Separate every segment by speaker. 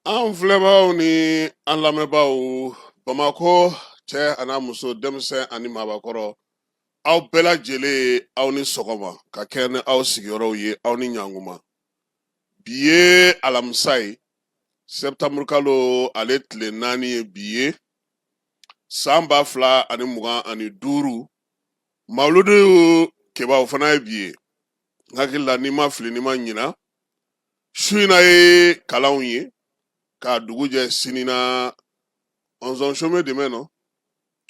Speaker 1: An filɛbaaw ni an lamɛnbaaw Bamakɔ cɛ ani muso denmisɛn ani maabakɔrɔ aw bɛɛ lajɛlen aw ni sɔgɔma ka kɛ ni aw sigiyɔrɔw ye aw ni ɲankuma. Bi ye alamisa ye Septembre kalo ale tile 4 ye bi ye san 2025 Mawuludu kebaw fana ye bi ye. N hakili la n'i ma fili n'i ma ɲina su in na ye kalanw ye k'a dugu jɛ sini na 11 chômé demain non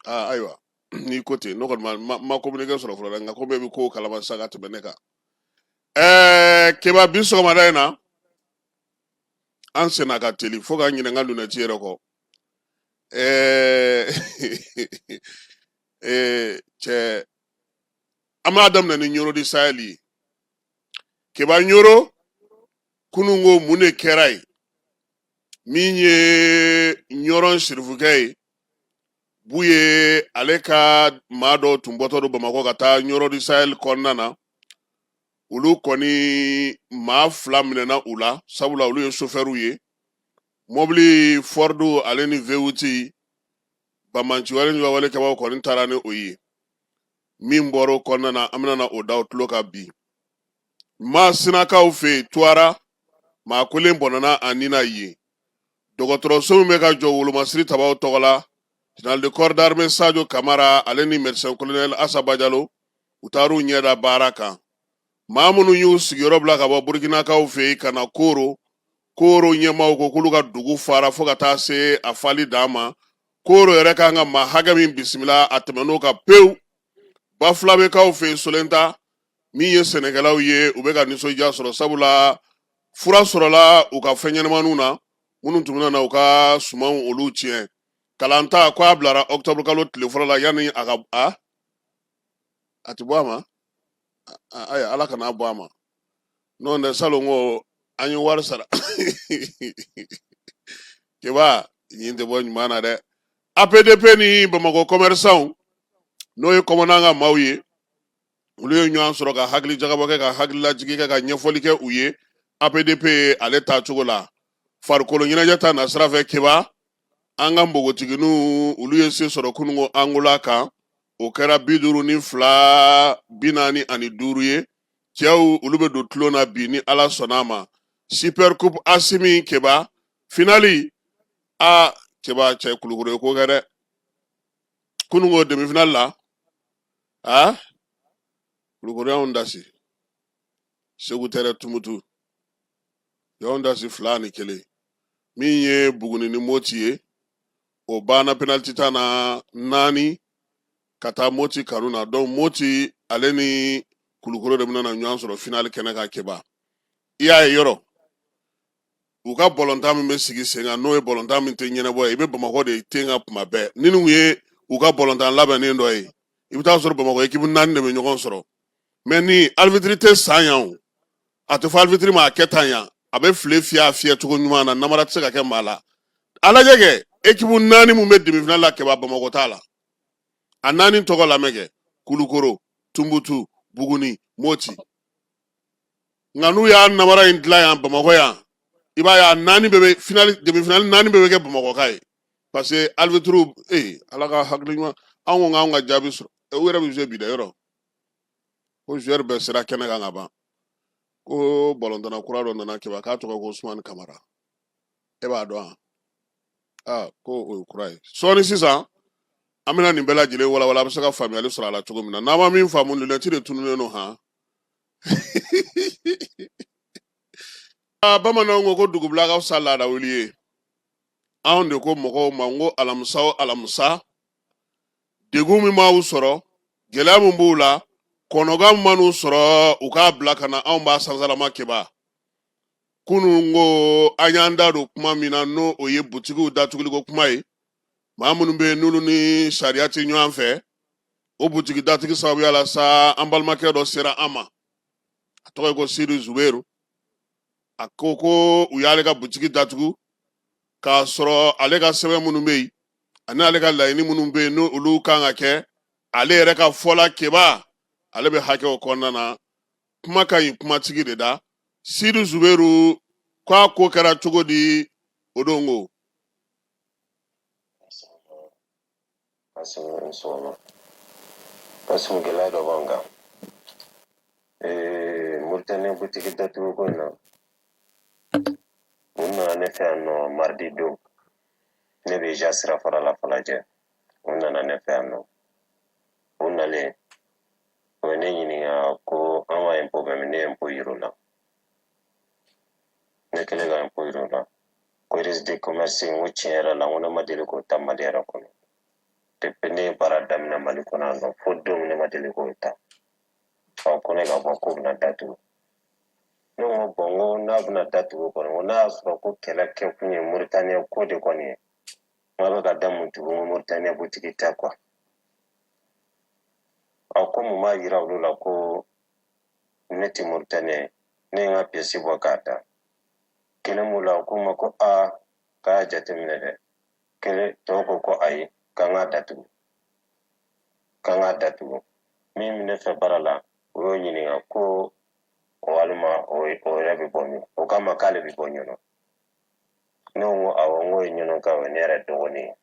Speaker 1: ayiwa n'i ko ten ne kɔni ma communiqué sɔrɔ fɔlɔ dɛ nka ko bɛɛ bɛ ko kalama sa ka tɛmɛ ne kan. Keba bi sɔgɔmada in na an senna ka teli fo ka ɲinɛ n ka lunɛti yɛrɛ kɔ. Cɛ an b'a daminɛ ni Ɲoro di Sahel ye. Keba Ɲoro kunun ko mun de kɛra ye min ye Ɲɔrɔn sirifukɛ ye bu ye ale ka maa dɔw tun bɔtɔ don Bamakɔ ka taa Ɲoro di Sahel kɔnɔna na. Olu kɔni maa 2 minɛna u la sabula olu ye chauffeur ye. Mobili Ford ale ni V8 Bamanci wale ni wale kɛbaw kɔni taara ni o ye. Min bɔra o kɔnɔna na an bɛna o da o tulo kan bi. Maa Sinakaw fɛ yen Tuara maa kolen bɔnna a ni na ye. Dɔgɔtɔrɔso min bɛ ka jɔ Wolomasiri tabaw tɔgɔ la Général de corps d'armée Sadio Kamara ale ni médecin colonel Asaba Jalo u taar'u ɲɛda baara kan. Maa minnu y'u sigiyɔrɔ bila ka bɔ Burukinakaw fɛ yen ka na Koro ɲɛmaaw ko k'olu ka dugu fara fo ka taa se a fali dan ma. Koro yɛrɛ kan ka maa hakɛ min bisimila a tɛmɛn'o kan pewu. Bafulabekaw fɛ yen Solenta min ye sɛnɛkɛlaw ye u bɛ ka nisɔndiya sɔrɔ sabula fura sɔrɔla u ka fɛn ɲɛnɛmaniw na minnu tun bɛna na u ka sumanw olu tiɲɛ. Kalanta ko a bilara octobre kalo tile fɔlɔ la yanni a ka a ti bɔ a ma ayi ala kana bɔ a ma n'o tɛ salon ko an ye wari sara Keba nin tɛ bɔ ɲuman na dɛ. APDP ni Bamakɔ commerçants n'o ye commandant ka maaw ye olu ye ɲɔgɔn sɔrɔ ka hakili jagabɔ kɛ ka hakililajigi kɛ ka ɲɛfɔli kɛ u ye. APDP ale ta cogo la farikolo ɲɛnajɛ ta na sira fɛ Keba an ka npogotigininw olu ye se sɔrɔ kununko Angola kan o kɛra 52 45 ye. Cɛw olu bɛ don tulon na bi ni ala sɔnna a ma. Super Coupe Asimi Keba finali Keba cɛ Kulukoro ye ko kɛ dɛ. Kununko demi finale la Kulukoro y'anw dasi Segu Tɛrɛ Tumutu y'anw dasi 2-1 min ye Buguni ni Moti ye o banna penalty ta na 4 ka taa Moti kanu na donc Moti ale ni Kulukoro de bɛna na ɲɔgɔn sɔrɔ finale kɛnɛ kan Keba. I y'a ye yɔrɔ u ka bɔlɔntan min bɛ sigi sen kan n'o ye bɔlɔntan min tɛ ɲɛnabɔ ye i bɛ Bamakɔ de ten ka kuma bɛɛ ni nin ye u ka bɔlɔntan labɛnnen dɔ ye i bɛ taa sɔrɔ Bamakɔ équipe 4 de bɛ ɲɔgɔn sɔrɔ mais ni arbitre tɛ san yan a tɛ fɔ arbitre ma a kɛ tan yan a bɛ file fiyɛ a fiyɛ cogo ɲuman na namara tɛ se ka kɛ maa la. A lajɛ kɛ équipe 4 min bɛ demi finale la Keba Bamakɔ t'a la a 4 tɔgɔ lamɛn kɛ Kulukoro Tumutu Buguni Moti nka n'u y'a namara in dilan yan Bamakɔ yan i b'a ye a 4 bɛɛ bɛ finale demi finale 4 bɛɛ bɛ kɛ Bamakɔ ka ye parce que arbitre ala ka hakili ɲuman anw ko k'anw ka jaabi sɔrɔ u yɛrɛ bɛ jouer bi dɛ yɔrɔ ko joueur bɛɛ sera kɛnɛ kan ka ban ko bɔlɔntana kura dɔ nana Keba k'a tɔgɔ ko Usumani Kamara e b'a dɔn ko o ye kura ye sɔɔni sisan an bɛna nin bɛɛ lajɛlen walawala a bɛ se ka faamuyali sɔrɔ a la cogo min na n'an ma min faamu lunɛti de tununnen don bamananw ko dugubila ka fisa laada wuli ye anw de ko mɔgɔw ma ko alamisa o alamisa degun min b'aw sɔrɔ gɛlɛya min b'u la kɔnɔgan min man'u sɔrɔ u k'a bila ka na anw b'a sansalama Keba. Kunun ko an y'an da don kuma min na n'o o ye butigiw datuguliko kuma ye maa minnu bɛ yen n'olu ni sariya tɛ ɲɔgɔn fɛ o butigi datigi sababuya la sa an balimakɛ dɔ sera an ma a tɔgɔ ye ko Sidi Zubairu a ko u y'ale ka butigi datugu k'a sɔrɔ ale ka sɛbɛn minnu bɛ yen ani ale ka laɲini minnu bɛ yen n'olu kan ka kɛ ale yɛrɛ ka fɔla Keba ale bɛ hakɛ o kɔnɔna na kuma ka ɲi kumatigi de da. Sidi Zubairu k'a ko kɛra cogo di Odongo.
Speaker 2: Insomma, passiamo che lei dovanga. Murtane boutique datu ko na. Unna ne fe no mardi do. Ne be jasra fara la falaje. Unna na ne fe no. Unna le. Wene yini ya ko anwa empo be ne empo yirula. Ne kele ga empo yirula. Ko risque de commerce wuci era la una madele ko tamale era ko. Tepene para damina malikona no fodo ne madele ko ta. Fa ko ne ga ko na datu. No bongo na buna datu ko no na so ko kela ke kunye Mauritania ko de ko ne ma ba ga damu tu Mauritania boutique ta kwa ako mu ma yira wala ko neti Mauritania ne nga pièce bo kata kele mu la ko ma ko a ka jate mine de kele to ko ai ka nga datu mi ne fe barala o nyini ko o alma o rebe bonyo o kama kale bi bonyo no awongo nyono ka wenere dogoni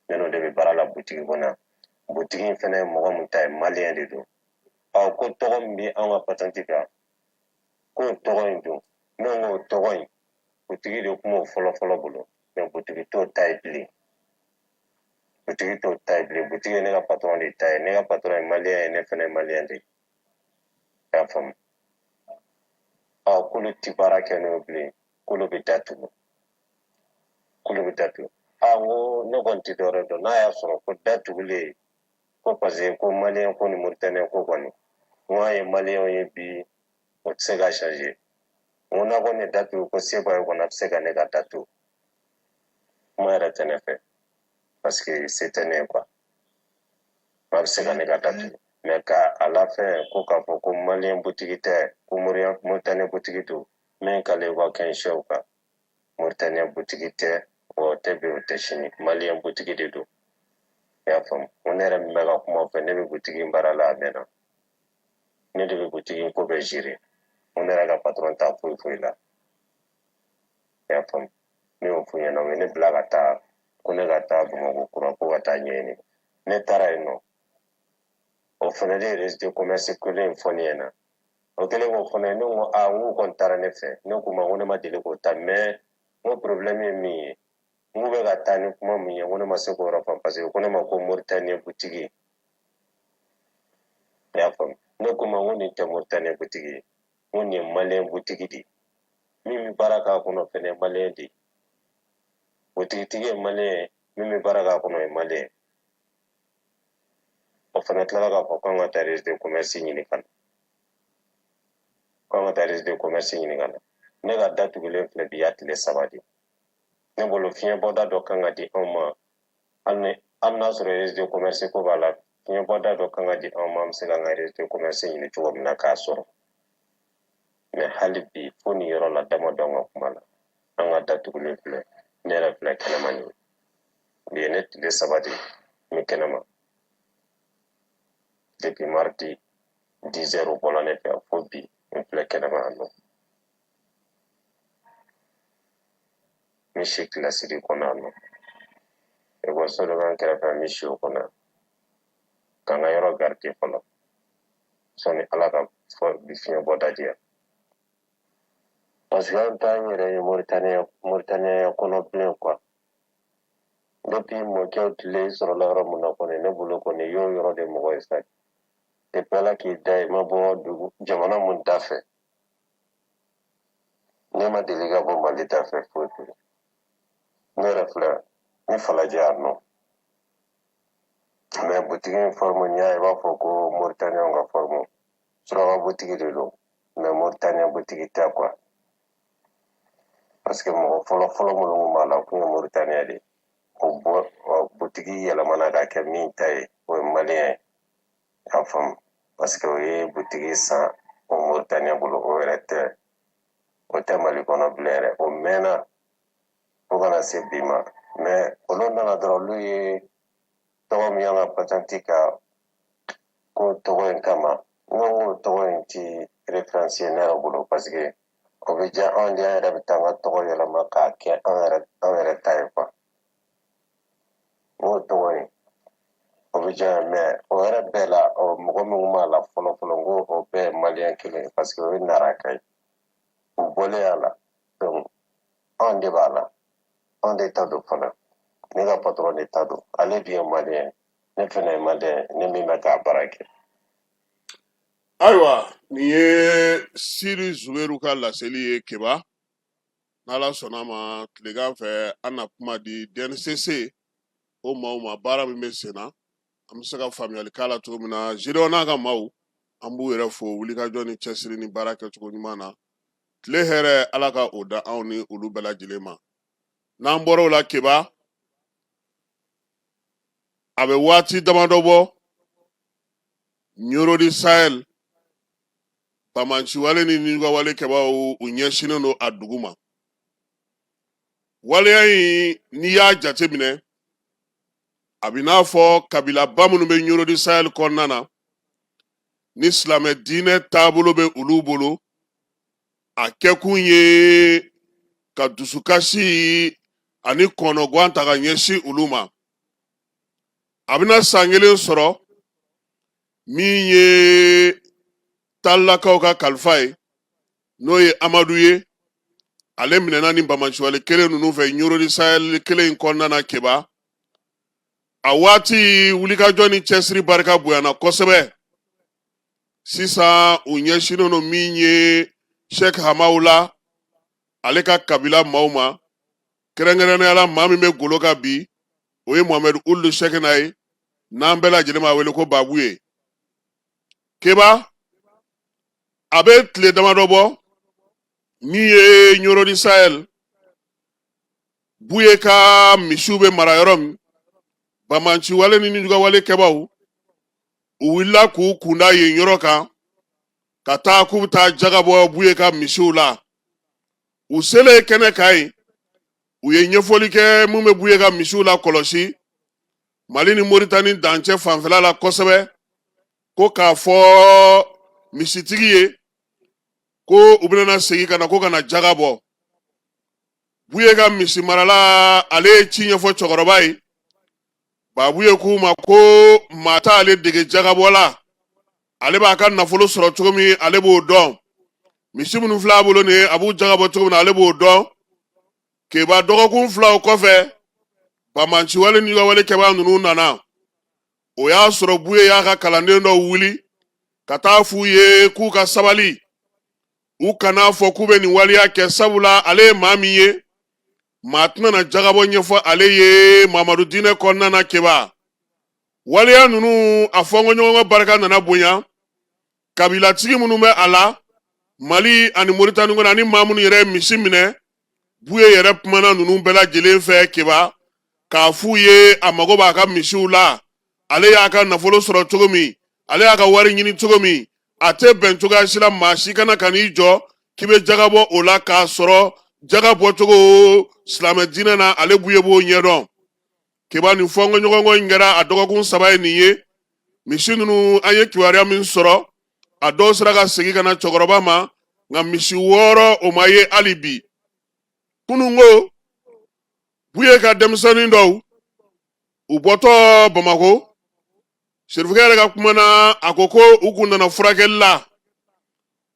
Speaker 2: neno de be barala boutique bona boutique fene mo mo tay malien de do aw ko togo mbi an patantika ko togo ndo no togo boutique de ko folo bolo no boutique to tay pli boutique ne ga patron de tay ne ga patron malien ne fene malien de ya fam aw ko le tibara keno pli ko lo bitatu awo ne gonti dore do na ya soro ko datule ko pase ko malien ko ni Mauritanie ko koni moi ye malien ye bi o tsega changer on a ko ne datu ko seba ko na tsega ne ga datu moi era tenefe parce que c'était né quoi pas tsega ne ga datu mais ka à la fin ko ka fo ko malien boutique te ko Mauritanie boutique to men ka le ko ken show ka Mauritanie boutique te o tebe o teshini malien boutique de do ya fam on era mega kuma fe ne be boutique barala mena ne de be boutique ko be jire on era ga patron ta foi la ya fam ne o funya na ne blaga ta ko ne ga ta bumo ko ko wata nyeni ne tara ino o fene de reste commerce ko le foniena o kele ko fone ne o a u kon tara ne fe ne kuma wona ma dele ko ta me mo problème mi mu be ga ta ni kuma mi ye wona ma se ko ro fam parce que ko ne ma ko Mauritanie boutique ya fam ne kuma woni te Mauritanie boutique woni malien boutique di mimi baraka kono fene malien di boutique malien mimi baraka kono malien o fana tila ka fɔ k'an ka taa registre de commerce ɲini ka na ne ka datugulen filɛ bi y'a tile 3 de ne bolo fiɲɛ bɔda dɔ kan ka di anw ma hali n'a sɔrɔ registre de commerce ko b'a la fiɲɛ bɔda dɔ kan ka di anw ma an bɛ se k'an ka registre de commerce ɲini cogo min na k'a sɔrɔ mais hali bi fo nin yɔrɔ la damadɔ ka kuma la an ka datugulen filɛ ne yɛrɛ filɛ kɛnɛma nin bi ye ne tile 3 de n bɛ kɛnɛma depuis mardi 10 heures bɔla ne fɛ fo bi n filɛ kɛnɛma yan nɔ n si kilasi de kɔnɔ yan nɔ ekɔliso dɔ b'an kɛrɛfɛ n bɛ si o kɔnɔ ka n ka yɔrɔ garide fɔlɔ sɔni ala ka bi fiɲɛ bɔda di yan parce que an t'an yɛrɛ ye Mauritania kɔnɔ bilen quoi depuis mɔkɛw tile sɔrɔla yɔrɔ min na kɔni ne bolo kɔni y'o yɔrɔ de mɔgɔ ye sa depuis ala k'i da ye ma bɔ dugu jamana mun da fɛ ne ma deli ka bɔ Mali da fɛ foyi foyi ne yɛrɛ filɛ n falajɛ yan nɔ mais butigi in forme n y'a ye i b'a fɔ ko Mauritaniens ka forme suraka butigi de don mais Mauritania butigi tɛ quoi parce que mɔgɔ fɔlɔ minnu kun b'a la o kun ye Mauritaniens de o butigi yɛlɛmana ka kɛ min ta ye o ye malien ye y'a faamu parce que o ye butigi san o Mauritaniens bolo o yɛrɛ tɛ o tɛ Mali kɔnɔ bilen yɛrɛ o mɛnna fo kana se bi ma mais olu nana dɔrɔn olu ye tɔgɔ min y'an ka patenti ka ko tɔgɔ in kama n ko tɔgɔ in ti référence ye ne yɛrɛ bolo parce que o bɛ diya anw de an yɛrɛ bɛ taa an ka tɔgɔ yɛlɛma k'a kɛ an yɛrɛ ta ye n'o tɔgɔ ye o bɛ diya o yɛrɛ bɛɛ la mɔgɔ min b'a la fɔlɔ fɔlɔ n ko o bɛɛ ye maliyɛn kelen ye parce que o ye naraka ye u bɔlen a la anw de b'a la anw de ta don fana ne ka patɔrɔn de ta don ale dun ye maliyɛn ne fana ye maliyɛn ne min bɛ k'a baara kɛ.
Speaker 1: Ayiwa nin ye Siri Zubairu ka laseli ye Keba n'Ala sɔnna ma tilegan fɛ an na kuma di DNCC o maaw ma baara min bɛ sen na an bɛ se ka faamuyali k'a la cogo min na Gideon n'a ka maaw an b'u yɛrɛ fo wulikajɔ ni cɛsiri ni baara kɛcogo ɲuman na tile hɛrɛ Ala ka o da anw ni olu bɛɛ lajɛlen ma n'an bɔra o la Keba a bɛ waati damadɔ bɔ Ɲorodi Sahel Bamanciwale ni Nigawale kɛbaw u ɲɛsinnen don a dugu ma waleya in n'i y'a jate minɛ a bɛ n'a fɔ kabilaba minnu bɛ Ɲorodi Sahel kɔnɔna na ni silamɛ diinɛ taabolo bɛ olu bolo a kɛkun ye ka dusukasi ani kɔnɔguwan ta ka ɲɛsin olu ma a bɛna san kelen sɔrɔ min ye Talakaw ka kalifa ye n'o ye Amadu ye ale minɛna ni Bamanciwale kelen ninnu fɛ Ɲorodi Sahel kelen in kɔnɔna na Keba a waati wulikajɔ ni cɛsiri barika bonyana kosɛbɛ sisan u ɲɛsinnen don min ye Sheikh Hamawu la ale ka kabila maaw ma kɛrɛnkɛrɛnnenya la maa min bɛ golo kan bi o ye Muhamɛdi Ulu Shekina ye n'an bɛɛ lajɛlen b'a wele ko Babu ye Keba a bɛ tile damadɔ bɔ min ye Ɲorodi Sahel Buye ka misiw bɛ mara yɔrɔ min Bamanciwale ni Nigawale kɛbaw u wulila k'u kunda yen yɔrɔ kan ka taa k'u bɛ taa jaga bɔ Buye ka misiw la u selen kɛnɛ kan yen u ye ɲɛfɔli kɛ mun bɛ Buye ka misiw la kɔlɔsi Mali ni Moritani dancɛ fanfɛla la kosɛbɛ ko k'a fɔ misitigi ye ko u bɛna segin ka na ko ka na jaga bɔ Buye ka misi marala ale ye ci ɲɛfɔ cɛkɔrɔba ye Babu ye k'u ma ko maa t'ale dege jagabɔ la ale b'a ka nafolo sɔrɔ cogo min ale b'o dɔn misi minnu filɛ a bolo nin ye a b'u jagabɔ cogo min na ale b'o dɔn Keba dɔgɔkun fila o kɔfɛ Bamanciwale ni Nigawale kɛba ninnu nana o y'a sɔrɔ Buye y'a ka kalanden dɔw wuli ka taa f'u ye k'u ka sabali u kana fɔ k'u bɛ nin waliya kɛ sabula ale ye maa min ye maa tɛna na jagabɔ ɲɛfɔ ale ye Mamadu diinɛ kɔnɔna na Keba waliya ninnu a fɔnkɔɲɔgɔnkɔ barika nana bonya kabilatigi minnu bɛ a la Mali ani Moritani kɔnɔ ani maa minnu yɛrɛ ye misi minɛ Buye yɛrɛ kumana ninnu bɛɛ lajɛlen fɛ Keba k'a f'u ye a mago b'a ka misiw la ale y'a ka nafolo sɔrɔ cogo min ale y'a ka wari ɲini cogo min a tɛ bɛn cogoya si la maa si kana ka n'i jɔ k'i bɛ jagabɔ o la k'a sɔrɔ jaga bɔcogo silamɛ diinɛ na ale Buye b'o ɲɛdɔn Keba nin fɔnkɔɲɔgɔnkɔ in kɛra a dɔgɔkun 3 ye nin ye misi ninnu an ye kibaruya min sɔrɔ a dɔw sera ka segin ka na cɛkɔrɔba ma nka misi 6 o ma ye hali bi kununko Buye ka denmisɛnnin dɔw u bɔtɔ Bamako serifukɛ yɛrɛ ka kuma na a ko ko u kun nana furakɛli la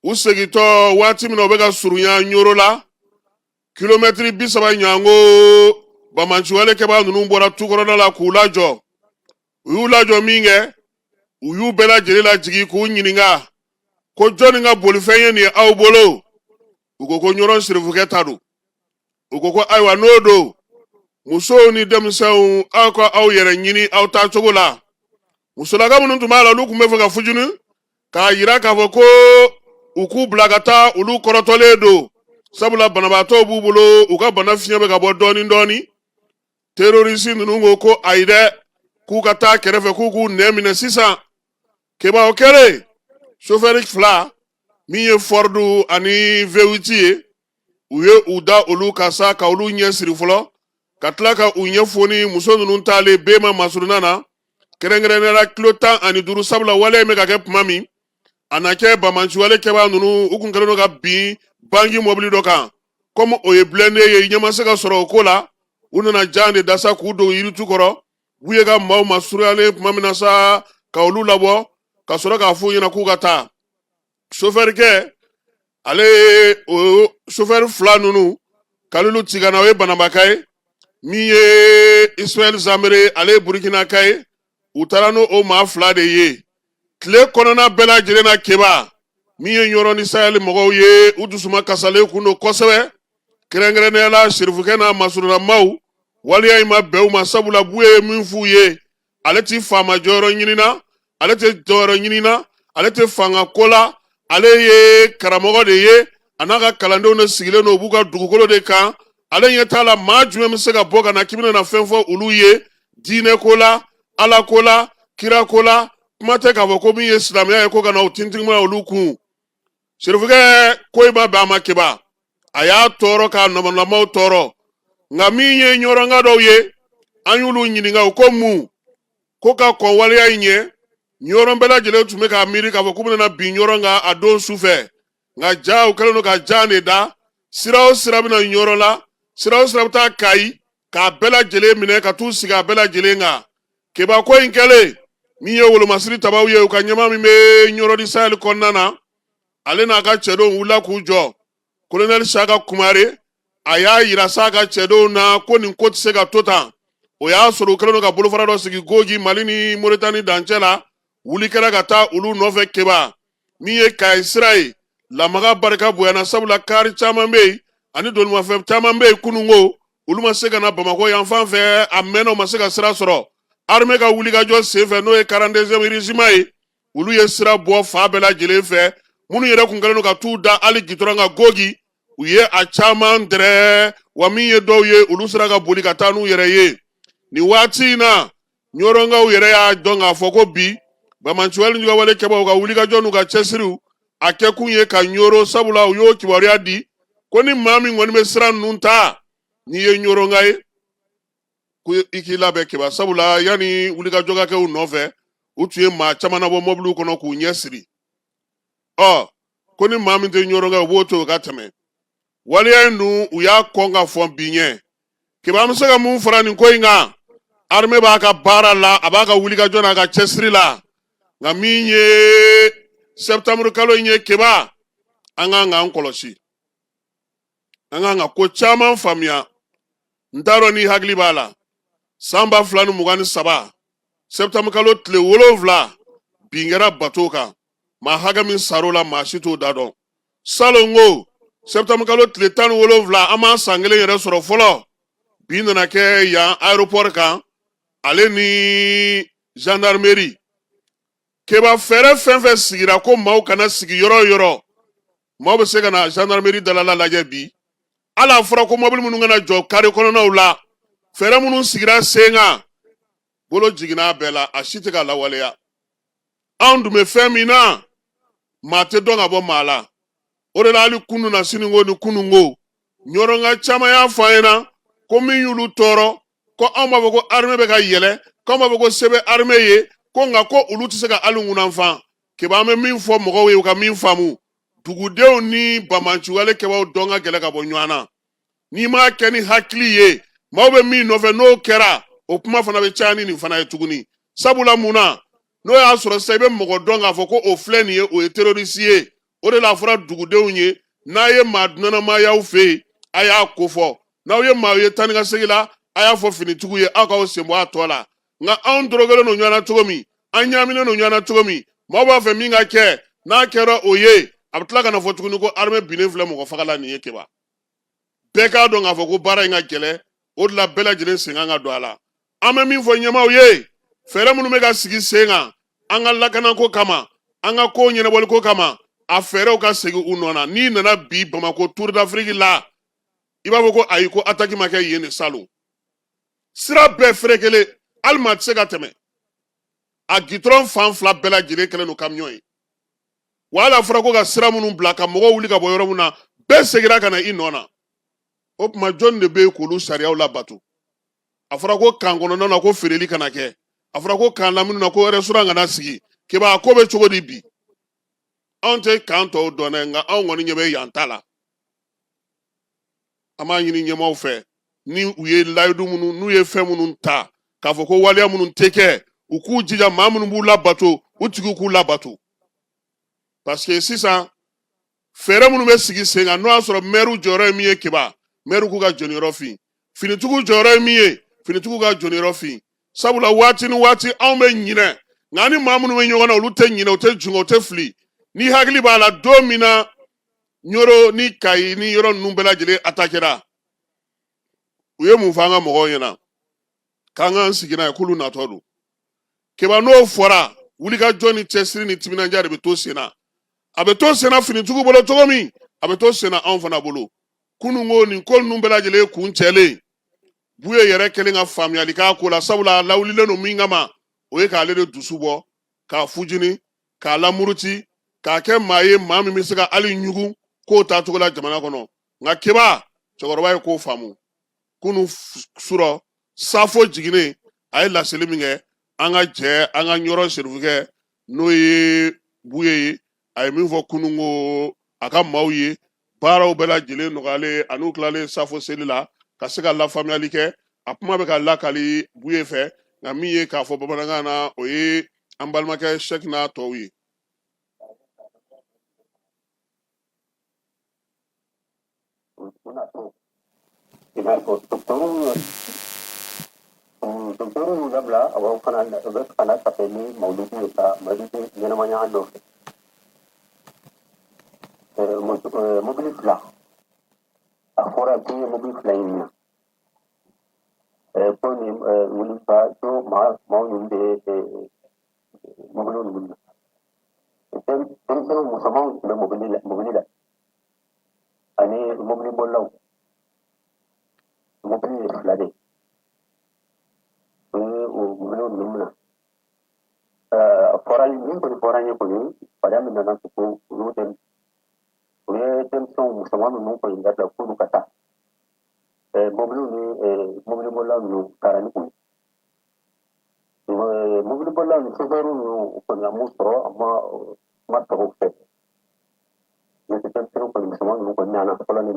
Speaker 1: u segintɔ waati min na u bɛ ka surunya Ɲoro la kilomɛtiri 30 ɲɔgɔnko Bamanciwale kɛba ninnu bɔra tukɔrɔda la k'u lajɔ u y'u lajɔ min kɛ u y'u bɛɛ lajɛlen lajigi k'u ɲininka ko jɔnni ka bolifɛn ye nin ye aw bolo u ko Ɲɔrɔ serifukɛ ta don u ko ayiwa n'o don musow ni denmisɛnw aw ka aw yɛrɛ ɲini aw taa cogo la musolaka minnu tun b'a la olu tun bɛ fɛ ka fujini k'a yira k'a fɔ ko u k'u bila ka taa olu kɔrɔtɔlen don sabula banabaatɔw b'u bolo u ka bana fiɲɛ bɛ ka bɔ dɔɔni dɔɔni terorisi ninnu ko ayi dɛ k'u ka taa kɛrɛfɛ k'u nɛ minɛ sisan Keba o kɛlen sofɛri 2 min ye Ford ani V8 ye u ye u da olu ka sa ka olu ɲɛ siri fɔlɔ ka tila ka u ɲɛfoni muso ninnu taalen Bema Masuruna na kɛrɛnkɛrɛnnenya la kilo 15 sabula wale bɛ ka kɛ tuma min anake bamanchiwale keba nunu ukun kelen ka bin bangi mobili dɔ kan comme o ye blende ye ɲɛma se ka sɔrɔ o ko la u nana jan de dasa k'u don yiritu kɔrɔ u ye ka maaw ma suruyalen tuma min na sa ka olu labɔ ka sɔrɔ k'a f'u ɲɛna k'u ka taa sofɛrikɛ ale ye o sofɛri fila nunu k'alolu ci ka na o ye banabaka ye min ye Ismaël Zamere ale ye burkinaka ye u taara n'o maa fila de ye tile kɔnɔna bɛɛ lajɛlen na keba min ye ɲɔrɔ ni Sahel mɔgɔw ye u dusuma kasalen kun don kosɛbɛ kɛrɛnkɛrɛnnenya la serifukɛ n'a masurunamaw waliya in ma bɛn u ma sabula b'u ye min f'u ye ale ti faama jɔyɔrɔ ɲinina ale tɛ jɔyɔrɔ ɲinina ale tɛ fanga ko la ale ye karamɔgɔ de ye a n'a ka kalandenw de sigilen don u b'u ka dugukolo de kan ale ɲɛ t'a la maa jumɛn bɛ se ka bɔ ka na k'i bɛna na fɛn fɔ olu ye diinɛ ko la ala ko la kira ko la kuma tɛ k'a fɔ ko min ye silamɛya ye ko ka na o tintigima olu kun serifukɛ ko in ma bɛn a ma keba a y'a tɔɔrɔ k'a nɔmɔnɔmaw tɔɔrɔ nka min ye ɲɔrɔnka dɔw ye an y'olu ɲininka u ko mun ko ka kɔn waleya in ɲɛ ɲɔrɔn bɛɛ lajɛlen tun bɛ k'a miiri k'a fɔ k'u bɛna bin ɲɔrɔn kan a don su fɛ nka ja u kɛlen don ka jan de da sira o sira bɛna ɲɔrɔn la sira o sira bɛ taa Kayi k'a bɛɛ lajɛlen minɛ ka t'u sigi a bɛɛ lajɛlen kan keba ko in kɛlen min ye wolomasiri tabaw ye u ka ɲɛma min bɛ ɲɔrɔ di Sahel kɔnɔna na ale n'a ka cɛdenw wulila k'u jɔ kolonɛli Saka Kumare a y'a yira sa ka cɛdenw na ko nin ko tɛ se ka to tan o y'a sɔrɔ u kɛlen don ka bolofara dɔ sigi Gogi Mali ni Moritani dancɛ la wuli kɛra ka taa olu nɔfɛ keba min ye Kayi sira ye lamaga barika bonyana sabula kari caman bɛ yen ani donimafɛn caman bɛ yen kununko olu ma se ka na Bamako yan fan fɛ a mɛnna u ma se ka sira sɔrɔ armée ka wulikajɔ senfɛ n'o ye 42e régiment ye olu ye sira bɔ fa bɛɛ lajɛlen fɛ minnu yɛrɛ kun kɛlen don ka t'u da hali gitɔrɔn kan Gogi u ye a caman dɛrɛ wa min ye dɔw ye olu sera ka boli ka taa n'u yɛrɛ ye nin waati in na ɲɔrɔnkaw yɛrɛ y'a dɔn k'a fɔ ko bi Bamanchiwale ni wale kɛbaw ka wulikajɔ n'u ka cɛsiriw a kɛkun ye ka ɲɔrɔ sabula u y'o kibaruya di ko ni maa min kɔni bɛ sira ninnu ta n'i ye ɲɔrɔnka ye ko i k'i labɛn keba sabula yanni wulikajɔ ka kɛ u nɔfɛ u tun ye maa caman nabɔ mɔbiliw kɔnɔ k'u ɲɛ siri ko ni maa min tɛ ɲɔrɔnka u b'o to u ka tɛmɛ waleya in dun u y'a kɔn ka fɔ bi ɲɛ keba an bɛ se ka mun fara nin ko in kan armée b'a ka baara la a b'a ka wulikajɔ n'a ka cɛsiri la nka min ye septembre kalo in ye keba an kan k'an kɔlɔsi an kan ka ko caman faamuya n t'a dɔn ni hakili b'a la san 2023 septembre kalo tile 7 bin kɛra bateau kan maa hakɛ min sar'o la maa si t'o da dɔn salon ko septembre kalo tile 17 an m'a san kelen yɛrɛ sɔrɔ fɔlɔ bin nana kɛ yan aéroport kan ale ni gendarmerie keba fɛrɛ fɛn fɛn sigira ko maaw kana sigi yɔrɔ o yɔrɔ maaw bɛ se ka na gendarmerie dalala lajɛ bi ala fɔra ko mobili minnu kana jɔ kare kɔnɔnaw la fɛrɛ minnu sigira sen kan bolo jiginna bɛɛ la a si tɛ ka lawaleya anw dun bɛ fɛn min na maa tɛ dɔn ka bɔ maa la o de la hali kunun na siniko ni kununko ɲɔrɔnka caman y'a fɔ an ɲɛna ko min y'olu tɔɔrɔ ko anw b'a fɔ ko armée bɛ ka yɛlɛ ko anw b'a fɔ ko se bɛ armée ye ko nka ko olu tɛ se ka hali ŋunanfan keba an bɛ min fɔ mɔgɔw ye u ka min faamu dugudenw ni Bamanchiwale kɛbaw dɔn ka gɛlɛ ka bɔ ɲɔgɔn na n'i m'a kɛ ni hakili ye maaw bɛ min nɔfɛ n'o kɛra o kuma fana bɛ caya ni nin fana ye tuguni sabula mun na n'o y'a sɔrɔ sisan i bɛ mɔgɔ dɔn k'a fɔ ko o filɛ nin ye o ye terroriste ye o de la fɔra dugudenw ye n'a ye maa dunanama y'aw fɛ yen a y'a ko fɔ n'aw ye maa ye tan ni ka segin la a y'a fɔ finitigiw ye aw k'aw sen bɔ a tɔ la nka anw dorogelen don ɲɔgɔn na cogo min an ɲaaminen don ɲɔgɔn na cogo min maaw b'a fɛ min ka kɛ n'a kɛra o ye a bɛ tila ka na fɔ tuguni ko armée binnen filɛ mɔgɔ faga la nin ye keba bɛɛ k'a dɔn k'a fɔ ko baara in ka gɛlɛ o de la bɛɛ lajɛlen sen kan ka don a la an bɛ min fɔ ɲɛmaaw ye fɛɛrɛ minnu bɛ ka sigi sen kan an ka lakanako kama an ka kow ɲɛnabɔliko kama a fɛɛrɛw ka segin u nɔ na n'i nana bi Bamako Tour d'Afrique la i b'a fɔ ko ayi ko attaque ma kɛ yen de salon sira bɛɛ ferekelen hali maa tɛ se ka tɛmɛ a gitɔrɔn fan fila bɛɛ lajɛlen kɛlen don camion ye wa hali a fɔra ko ka sira minnu bila ka mɔgɔw wuli ka bɔ yɔrɔ min na bɛɛ seginna ka na i nɔ na o tuma jɔnni de bɛ yen k'olu sariyaw labato a fɔra ko kan kɔnɔnaw na ko feereli kana kɛ a fɔra ko kan lamini na ko restaurant kana sigi keba a ko bɛ cogo di bi anw tɛ kan tɔw dɔn dɛ nka anw kɔni ɲɛ bɛ yan ta la an b'a ɲini ɲɛmaaw fɛ ni u ye layidu minnu n'u ye fɛn minnu ta k'a fɔ ko waleya minnu tɛ kɛ u k'u jija maa minnu b'u labato u tigiw k'u labato parce que sisan fɛɛrɛ minnu bɛ sigi sen kan n'o y'a sɔrɔ mɛriw jɔyɔrɔ ye min ye keba mɛriw k'u ka jɔniyɔrɔ fin finitigiw jɔyɔrɔ ye min ye finitigiw ka jɔniyɔrɔ fin sabula waati ni waati anw bɛ ɲinɛ nka ni maa minnu bɛ ɲɔgɔn na olu tɛ ɲinɛ u tɛ jungɔ u tɛ fili ni hakili b'a la don min na ɲoro ni kayi ni yɔrɔ ninnu bɛɛ lajɛlen atakɛra u ye mun fɔ an ka mɔgɔw ɲɛna k'an k'an sigi n'a ye k'olu natɔ don keba n'o fɔra wulikajɔ ni cɛsiri ni timinandiya de bɛ to sen na a bɛ to sen na finitigiw bolo cogo min a bɛ to sen na anw fana bolo kununko nin ko ninnu bɛɛ lajɛlen ye kun cɛlen buye yɛrɛ kɛlen ka faamuyali k'a ko la sabula a lawulilen don min kama o ye k'ale de dusu bɔ k'a fujini k'a lamuruti k'a kɛ maa ye maa min bɛ se ka hali ɲugu k'o taacogo la jamana kɔnɔ nka keba cɛkɔrɔba ye k'o faamu kunu surɔ safo jiginnen a ye laseli min kɛ an ka jɛ an ka ɲɔrɔ serifukɛ n'o ye buye ye a ye min fɔ kununko a ka maaw ye baaraw bɛɛ lajɛlen nɔgɔyalen an'u tilalen safo seli la ka se ka lafaamuyali kɛ a kuma bɛ ka lakali buye fɛ nka min ye k'a fɔ bamanankan na o ye an balimakɛ sɛki n'a tɔw ye
Speaker 3: Doktoru dabla awal kana tapeni maulidi ka maulidi ɲɛnamaya nɔfɛ mobili fila a fɔra k'i ye mobili fila in minɛ ko nin wuliba to maaw ninnu bɛ mobili ninnu na denmisɛnninw musomanw tun bɛ mobili la ani mobili bolilaw mobili ye fila de o ye o mobili ninnu minɛ fɔra min kɔni fɔra n ye kɔni fariya min nana ko olu tɛ o ye denmisɛnw musoman ninnu kɔni dabila k'olu ka taa mobiliw ni mobili bolilaw ninnu taara ni kun ye mobili bolilaw ni sofɛriw ninnu kɔni an m'u sɔrɔ a ma tɔgɔ fɛ mais denmisɛnw kɔni musoman ninnu kɔni nana fɔlɔ ni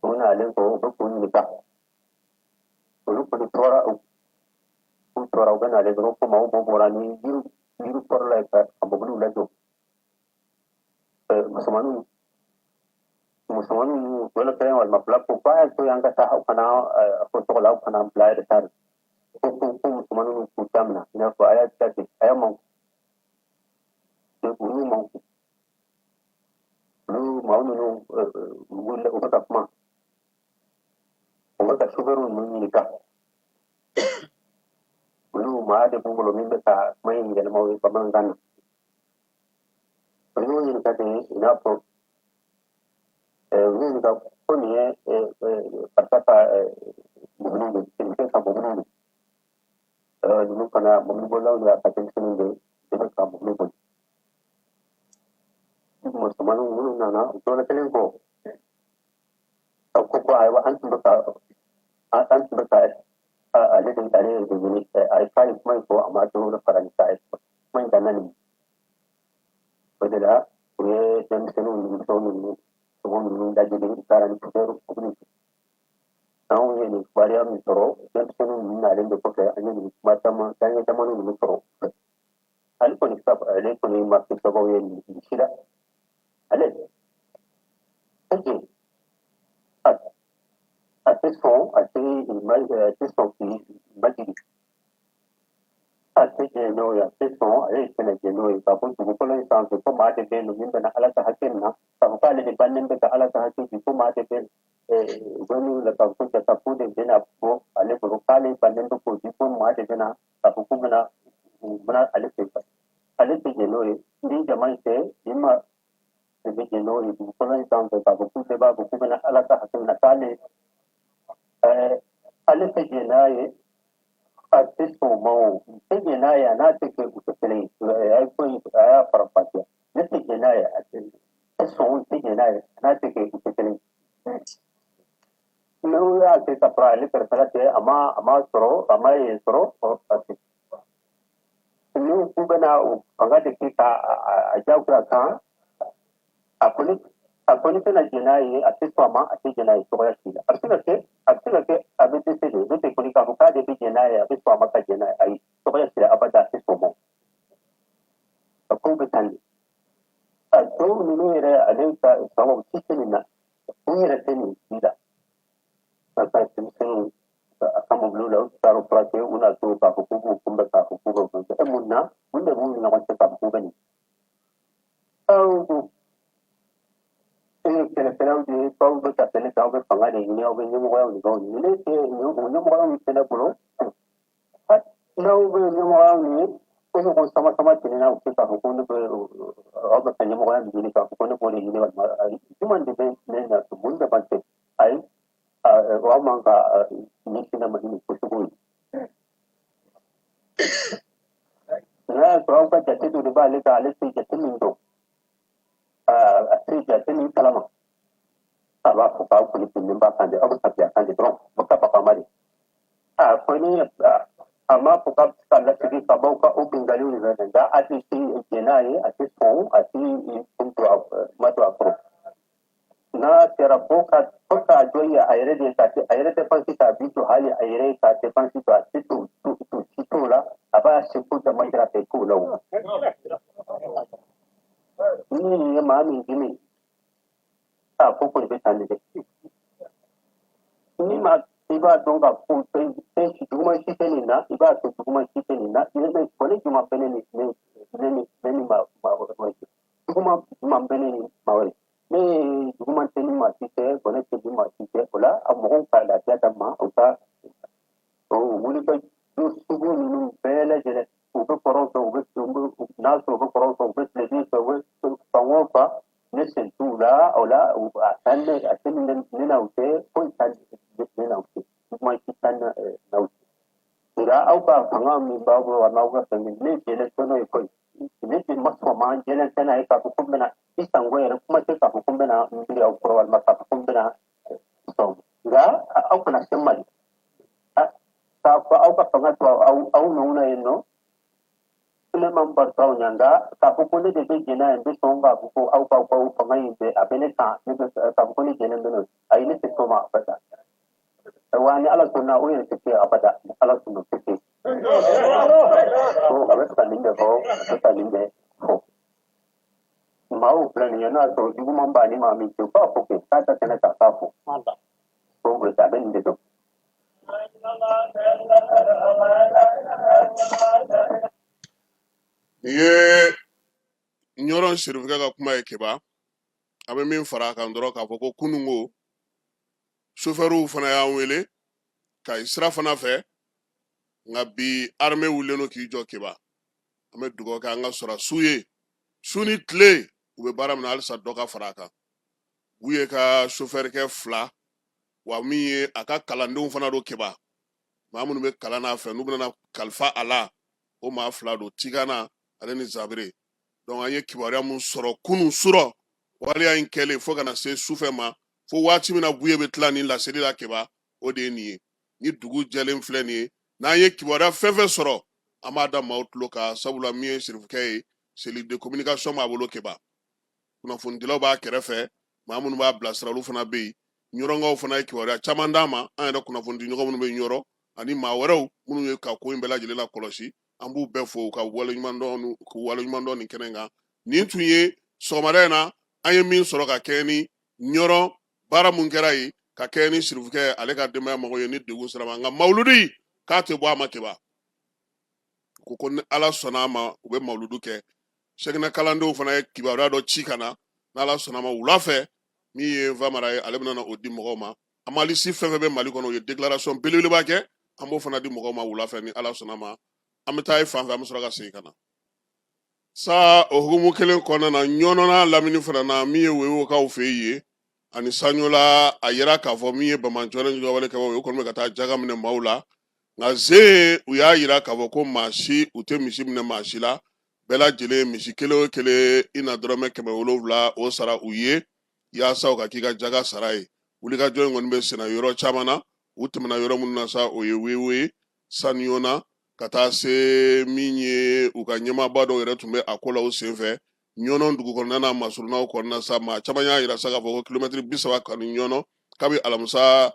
Speaker 3: u nalen kɔ u bɛ k'u ɲininka olu kɔni tora u bɛ nalen dɔrɔn ko maaw bɔ bɔra ni yiri kɔrɔla ye ka mobiliw lajɔ musomaninw dɔ la kɛlen walima fila ko k'a y'a to yan ka taa aw kana fɔ tɔgɔ la aw kana bila yɛrɛ tari ko musomaninw k'u damina i n'a fɔ a y'a kɛ ten a y'a manku olu y'u manku olu maaw ninnu wulila u bɛ ka kuma u bɛ ka sofɛriw ninnu ɲininka olu maa de b'u bolo min bɛ ka kuma in yɛlɛma o ye bamanankan na olu y'u ɲininka ten i n'a fɔ olu ɲininka ko nin ye karisa ka mobiliw de denmisɛn ka mobiliw de ninnu fana mobili bolilaw de y'a ka denmisɛnninw de bɛ ka mobiliw boli musomaninw minnu nana u dɔɔnin kelen kɔ a ko ayiwa an tun bɛ ka ale de ɲini a ye k'a ye kuma in fɔ a ma dɔrɔn de fara ni k'a ye kuma in daminɛ nin o de la u ye denmisɛnninw ni musow ninnu sogo ninnu lajɛlen u taara ni sofɛriw mobili anw ye nin kibaruya min sɔrɔ denmisɛnninw ninnu nalen de kɔfɛ an ye nin kuma caman danɲɛ caman ninnu sɔrɔ ale kɔni ma kɛ sababu ye nin si la ale a tɛ sɔn k'i majigi a tɛ jɛn n'o ye a tɛ sɔn ale ye kɛlɛ jɛn n'o ye k'a fɔ dugukolo in sanfɛ ko maa de bɛ yen nɔ min bɛna ala ka hakɛ na k'a fɔ k'ale de bannen bɛ ka ala ka hakɛ di ko maa de bɛ wɛniw la k'a fɔ ko jatafu de bɛna bɔ ale bolo k'ale bannen bɛ k'o di ko maa de bɛna k'a fɔ k'u bɛna ale fɛ ale tɛ jɛn n'o ye ni jama in tɛ i ma de bɛ jɛn n'o ye dugukolo in sanfɛ k'a fɔ k'u bɛɛ b'a fɔ k'u bɛna ala ka hakɛ na k'ale ale tɛ jɛn n'a ye a tɛ sɔn o ma o tɛ jɛn n'a ye a n'a tɛ kɛ u tɛ kelen ye a ye ko in a y'a fara fatiya ne tɛ jɛn n'a ye a tɛ sɔn o tɛ jɛn n'a ye a n'a tɛ kɛ u tɛ kelen ye n'o y'a kɛ ka fara ale kɛrɛfɛla tɛ a ma sɔrɔ a ma yen sɔrɔ parce que nous kubena angade kika ajaukura kan akoni tena jenai ateswama atejena isoya sila asila ke abete sele zote kunika mukade bi jenai ateswama ka jenai ai soya sila abada ateswama akumbe tani ato nunu ere alenta sawa kisena ere teni sila sasa teni kama blula taro prate una to ka kuku kumbe ka kuku kumbe munna munde munna kwa ka kuku ni au pero de todo lo que hacen es algo para la niña o venimos a un lugar ni le que no mo a un teléfono no venimos a un como con sama tiene una cosa con algo que no mo a un ni ka con por ni va ahí human depends ne na to mundo parte ahí Roma ka ni sina madini kusugo na pro ka jate to ba le ka le se jate min do asiri jate min kalama aba ko ka ku ni pin ba kan de abu ka ya kan de bro baka papa mari ko ni ama ko ka la sigi ka ba ka o bingali ni da ati si jenai ati so ati punto mato apro na tera boka boka joya ayre de ta ayre de pansi ta bitu hali ayre ta te pansi ta tu la aba se ku da mantra te ku lo ni ma mi gimi ta ko ko be tan de ni ma iba donga ku pe shi duma shi te ni na iba to duma shi te ni na ni me ko ni duma pe ni ma duma ma pe ni ma wa ni duma te ni ma shi te ko ne te duma shi te ola amo ka la ya ta ma o ta o muni ka du sugu ni pe la je o ko poro to o na so ko poro to o le ni so o pa ne se tu la ola o atande atende ni na ute ko tan ni na ute mai tan na ute ira au ka fanga mi ba bro na ga tan ni je le no ko ni je mas ma je le tan ai ka ko bena isango era kuma te ka ko bena ni au pro al ma ka ko bena so ga au kana semmal ka ko au ka fanga to au no na no le member tau nyanga ka ko ne de jena en de songa ko au ka ko pangai de abene ta ne ka ko ne jena no ai ne se toma abada wani ala sunna o yin take abada ala sunna take ko abada kan de ko ta ni de ko mau plan yana to du mamba ni ma mi ko ko ke ta ta ne ta ta ko ko ta ben de to
Speaker 1: ye nyoron sirifika ka kuma ye keba abe min fara kan dɔrɔn k'a fɔ ko kunungo chauffeurw fana y'an wele ka sira fana fɛ nka bi armée wulilen no k'i jɔ keba an bɛ dugawu kɛ an ka sɔrɔ su ye su ni tile u bɛ baara min na halisa dɔ ka fara a kan u ye ka chauffeur kɛ 2 wa min ye a ka kalandenw fana do keba maa minnu bɛ kalan n'a fɛ n'u bɛna kalifa a la o maa 2 do Tigana ale ni Zabire donc an ye kibaruya mun sɔrɔ kunun surɔ waleya in kɛlen fo kana se sufɛ ma fo waati min na buye bɛ tila ni laseli la keba o de ye nin ye ni dugu jɛlen filɛ nin ye n'an ye kibaruya fɛn fɛn sɔrɔ an b'a da maaw tulo kan sabula min ye sirifikɛ ye cellule de communication b'a bolo keba kunnafonidilaw b'a kɛrɛfɛ maa minnu b'a bilasira olu fana bɛ yen ɲɔrɔnkaw fana ye kibaruya caman d'a ma an yɛrɛ kunnafonidi ɲɔgɔn minnu bɛ ɲɔrɔ ani maa wɛrɛw minnu ye ka ko in bɛɛ lajɛlen la kɔlɔsi an b'u bɛɛ fo ka waleɲuman dɔn nin kɛnɛ kan nin tun ye sɔgɔmada in na an ye min sɔrɔ ka kɛ ni ɲɔrɔ baara mun kɛra yen ka kɛ ni sirifikɛ ale ka denbaya mɔgɔw ye ni degun sera ma nka mawuludi k'a tɛ bɔ a ma keba ko ni ala sɔnna a ma u bɛ mawuludu kɛ sɛgɛnɛ kalandenw fana ye kibaruya dɔ ci ka na n'ala sɔnna a ma wula fɛ min ye Famara ye ale bɛna o di mɔgɔw ma a malisi fɛn fɛn bɛ Mali kɔnɔ u ye déclaration belebeleba kɛ an b'o fana di mɔgɔw ma wula fɛ ni ala sɔnna a ma an bɛ taa ye fan fɛ an bɛ sɔrɔ ka segin ka na sa o hukumu kelen kɔnɔna na ɲɔnɔna lamini fana na min ye wewokaw fɛ yen ani Sanyola a yira k'a fɔ min ye Bamanjɔnɛ ɲɔgɔnwale kɛ o kɔni bɛ ka taa jaga minɛ maaw la nka ze u y'a yira k'a fɔ ko maa si u tɛ misi minɛ maa si la bɛɛ lajɛlen misi kelen o kelen i na dɔrɔmɛ 700 o sara u ye yaasa u ka k'i ka jaga sara ye wulikajɔ in kɔni bɛ senna yɔrɔ caman na u tɛmɛna yɔrɔ minnu na sa o ye Wewe, Sanyona, ka taa se min ye u ka ɲɛmaaba dɔw yɛrɛ tun bɛ a ko la o senfɛ ɲɔnɔ dugu kɔnɔna na masurunaw kɔnɔna sa maa caman y'a yira sa k'a fɔ ko kilomɛtiri 30 kani ɲɔnɔ kabi alamisa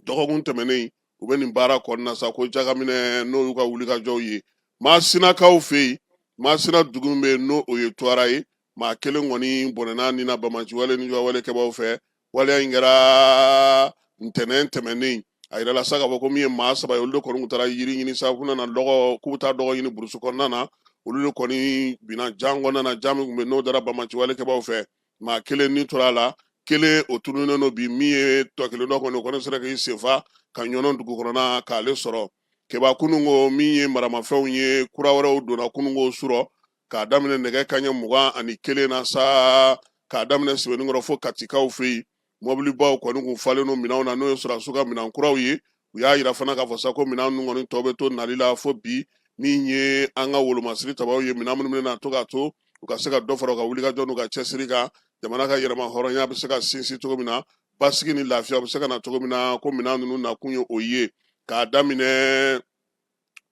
Speaker 1: dɔgɔkun tɛmɛnen u bɛ nin baara kɔnɔna sa ko jagaminɛ n'o y'u ka wulikajɔw ye Masinakaw fɛ yen Masina dugu min bɛ yen n'o o ye Tuwara ye maa kelen kɔni bɔnɛna ni na Bamaci wale ni wale kɛbaw fɛ waleya in kɛra ntɛnɛn tɛmɛnen a yirala sa k'a fɔ ko min ye maa 3 ye olu de kɔni tun taara yiri ɲini sa k'u nana k'u bɛ taa dɔgɔ ɲini burusi kɔnɔna na olu de kɔni binna jan kɔnɔna na jan min tun bɛ n'o dara Bamaci wale kɛbaw fɛ maa kelen ni tora a la kelen o tununen don bi min ye tɔ kelen dɔ kɔni o kɔni sera k'i senfa ka ɲɔnɔ dugu kɔnɔna k'ale sɔrɔ kɛba kununko min ye maramafɛnw ye kura wɛrɛw donna kununko surɔ k'a daminɛ nɛgɛ kanɲɛ 21 na sa k'a daminɛ Sɛbɛnnikɔrɔ fo Katikaw fɛ yen mɔbilibaw kɔni kun falen no minɛnw na n'o ye sɔrɔdasiw ka minɛn kuraw ye u y'a yira fana k'a fɔ sa ko minɛn ninnu kɔni tɔ bɛ to nali la fo bi min ye an ka wolomasiri tabaw ye minɛn minnu bɛna to ka to u ka se ka dɔ fara u ka wulikajɔ n'u ka cɛsiri kan jamana ka yɛlɛma hɔrɔnya bɛ se ka sinsin cogo min na basigi ni lafiya bɛ se ka na cogo min na ko minɛn ninnu nakun ye o ye k'a daminɛ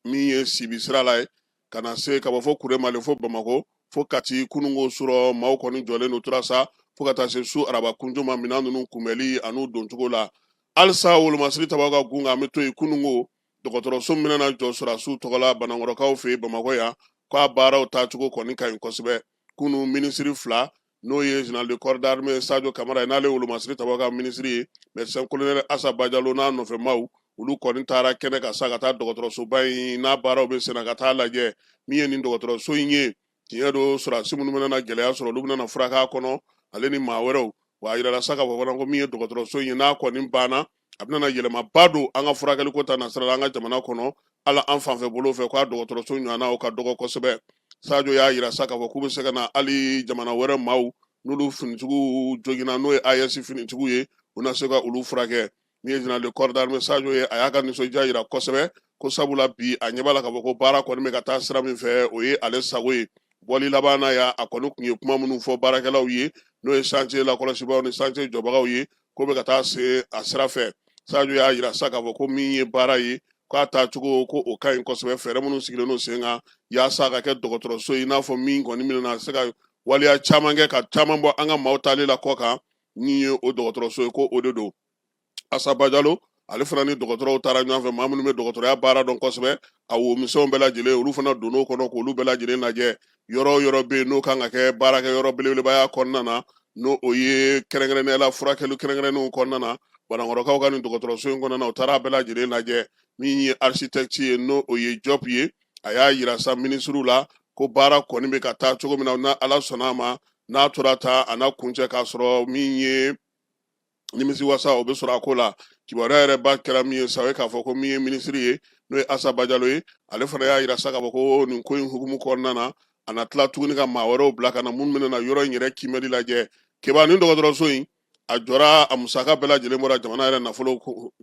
Speaker 1: min ye Sibi sira la ye ka na se ka bɔ fo Kuremale fo Bamako fo Kati kununko surɔ maaw kɔni jɔlen don tora sa fo ka taa se su arabakunjo ma minɛn ninnu kunbɛli an'u doncogo la halisa wolomasiri tabaw ka gun kan an bɛ to yen kununko dɔgɔtɔrɔso min bɛna jɔ sɔrɔdasiw tɔgɔ la Banankɔrɔkaw fɛ yen Bamakɔ yan k'a baaraw taacogo kɔni ka ɲi kosɛbɛ kunu minisiri 2 n'o ye général de corps d'armée Sadio Kamara ye n'ale ye wolomasiri tabaw ka minisiri ye médecin colonel Assa Bajalo n'a nɔfɛmaw olu kɔni taara kɛnɛ ka sa ka taa dɔgɔtɔrɔsoba in n'a baaraw bɛ sen na ka taa lajɛ min ye nin dɔgɔtɔrɔso in ye tiɲɛ don sɔrɔdasi minnu bɛna gɛlɛya sɔrɔ olu bɛna furakɛ a kɔnɔ ale ni maa wɛrɛw wa a yirala sa k'a fɔ fana ko min ye dɔgɔtɔrɔso in ye n'a kɔni banna a bɛna yɛlɛmaba don an ka furakɛliko ta nasira la an ka jamana kɔnɔ ala an fanfɛ bolo fɛ k'a dɔgɔtɔrɔso ɲɔgɔnnaw ka dɔgɔ kosɛbɛ Sadio y'a yira sa k'a fɔ k'u bɛ se ka na hali jamana wɛrɛ maaw n'olu finitigiw joginna n'o ye AES finitigiw ye u na se ka olu furakɛ min ye général de corps d'armée Sadio ye a y'a ka nisɔndiya yira kosɛbɛ ko sabula bi a ɲɛ b'a la k'a fɔ ko baara kɔni bɛ ka taa sira min fɛ o ye ale sago ye bɔli laban na ya a kɔni tun ye kuma minnu fɔ baarakɛlaw ye n'o ye chantier lakɔlɔsibagaw ni chantier jɔbagaw ye ko bɛ ka taa se a sira fɛ Sadio y'a yira sa k'a fɔ ko min ye baara ye k'a taacogo ko o ka ɲi kosɛbɛ fɛɛrɛ minnu sigilen n'o sen kan yaasa ka kɛ dɔgɔtɔrɔso ye i n'a fɔ min kɔni bɛna se ka waleya caman kɛ ka caman bɔ an ka maaw taali la kɔ kan min ye o dɔgɔtɔrɔso ye ko o de don Assa Bajalo ale fana ni dɔgɔtɔrɔw taara ɲɔgɔn fɛ maa minnu bɛ dɔgɔtɔrɔya baara dɔn kosɛbɛ a womisɛnw bɛɛ lajɛlen olu fana donn'o kɔnɔ k'olu bɛɛ lajɛlen lajɛ yɔrɔ o yɔrɔ bɛ yen n'o kan ka kɛ baarakɛ yɔrɔ belebelebaya kɔnɔna na n'o o ye kɛrɛnkɛrɛnnenya la furakɛli kɛrɛnkɛrɛnnenw kɔnɔna na Banankɔrɔkaw ka nin dɔgɔtɔrɔso in kɔnɔna na u taara a bɛɛ lajɛlen lajɛ min ye architecte ye n'o o ye Diop ye a y'a yira sa minisiriw la ko baara kɔni bɛ ka taa cogo min na na Ala sɔnna a ma n'a tora ta a n'a kuncɛ k'a sɔrɔ min ye nimisi wasa o bɛ sɔrɔ a ko la kibaruya yɛrɛ ba kɛra min ye sa o ye k'a fɔ ko min ye minisiri ye n'o ye Assa Bajalo ye ale fana y'a yira sa k'a fɔ ko nin ko in hukumu kɔnɔna na a na tila tuguni ka maa wɛrɛw bila ka na minnu bɛna yɔrɔ in yɛrɛ kimɛli lajɛ keba nin dɔgɔtɔrɔso in a jɔra a musaka bɛɛ lajɛlen bɔra jamana yɛrɛ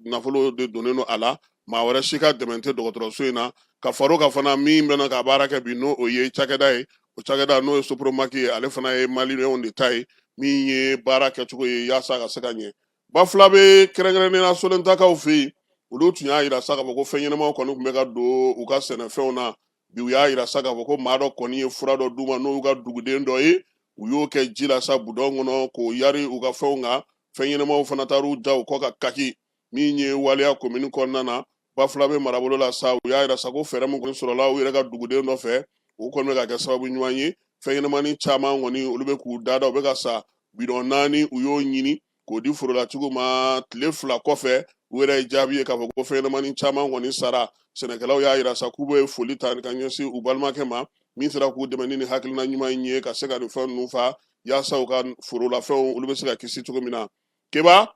Speaker 1: nafolo de donnen don a la maa wɛrɛ si ka dɛmɛ tɛ dɔgɔtɔrɔso in na ka far'o kan fana min bɛna ka baara kɛ bi n'o o ye cakɛda ye o cakɛda n'o ye Sopromaki ye ale fana ye maliyɛnw de ta ye min ye baara kɛcogo ye yaasa ka se ka ɲɛ Bafula bɛ kɛrɛnkɛrɛnnenya Solentakaw fɛ yen olu tun y'a yira sa k'a fɔ ko fɛn ɲɛnamaw kɔni tun bɛ ka don u ka sɛnɛfɛnw na bi u y'a yira sa k'a fɔ ko maa dɔ kɔni ye fura dɔ d'u ma n'o y'u ka duguden dɔ ye u y'o kɛ ji la sa budɔn kɔnɔ k'o yari u ka fɛnw kan fɛn ɲɛnamaw fana taar'u da u kɔ ka kaki min ye waleya komini kɔnɔna na Bafula bɛ marabolo la sa u y'a yira sa ko fɛɛrɛ min kɔni sɔrɔla u yɛrɛ ka duguden dɔ fɛ o kɔni bɛ ka kɛ sababu ɲuman ye fɛn ɲɛnamanin caman kɔni olu bɛ k'u dada u bɛ ka sa bidɔn 4 u y'o ɲini k'o di forolatigiw ma tile 2 kɔfɛ u yɛrɛ ye jaabi ye k'a fɔ ko fɛn ɲɛnamanin caman kɔni sara sɛnɛkɛlaw y'a yira sa k'u bɛ foli ta ka ɲɛsin u balimakɛ ma min sera k'u dɛmɛ ni hakilina ɲuman in ye ka se ka nin fɛn ninnu fa yaasa u ka forolafɛnw olu bɛ se ka kisi cogo min na keba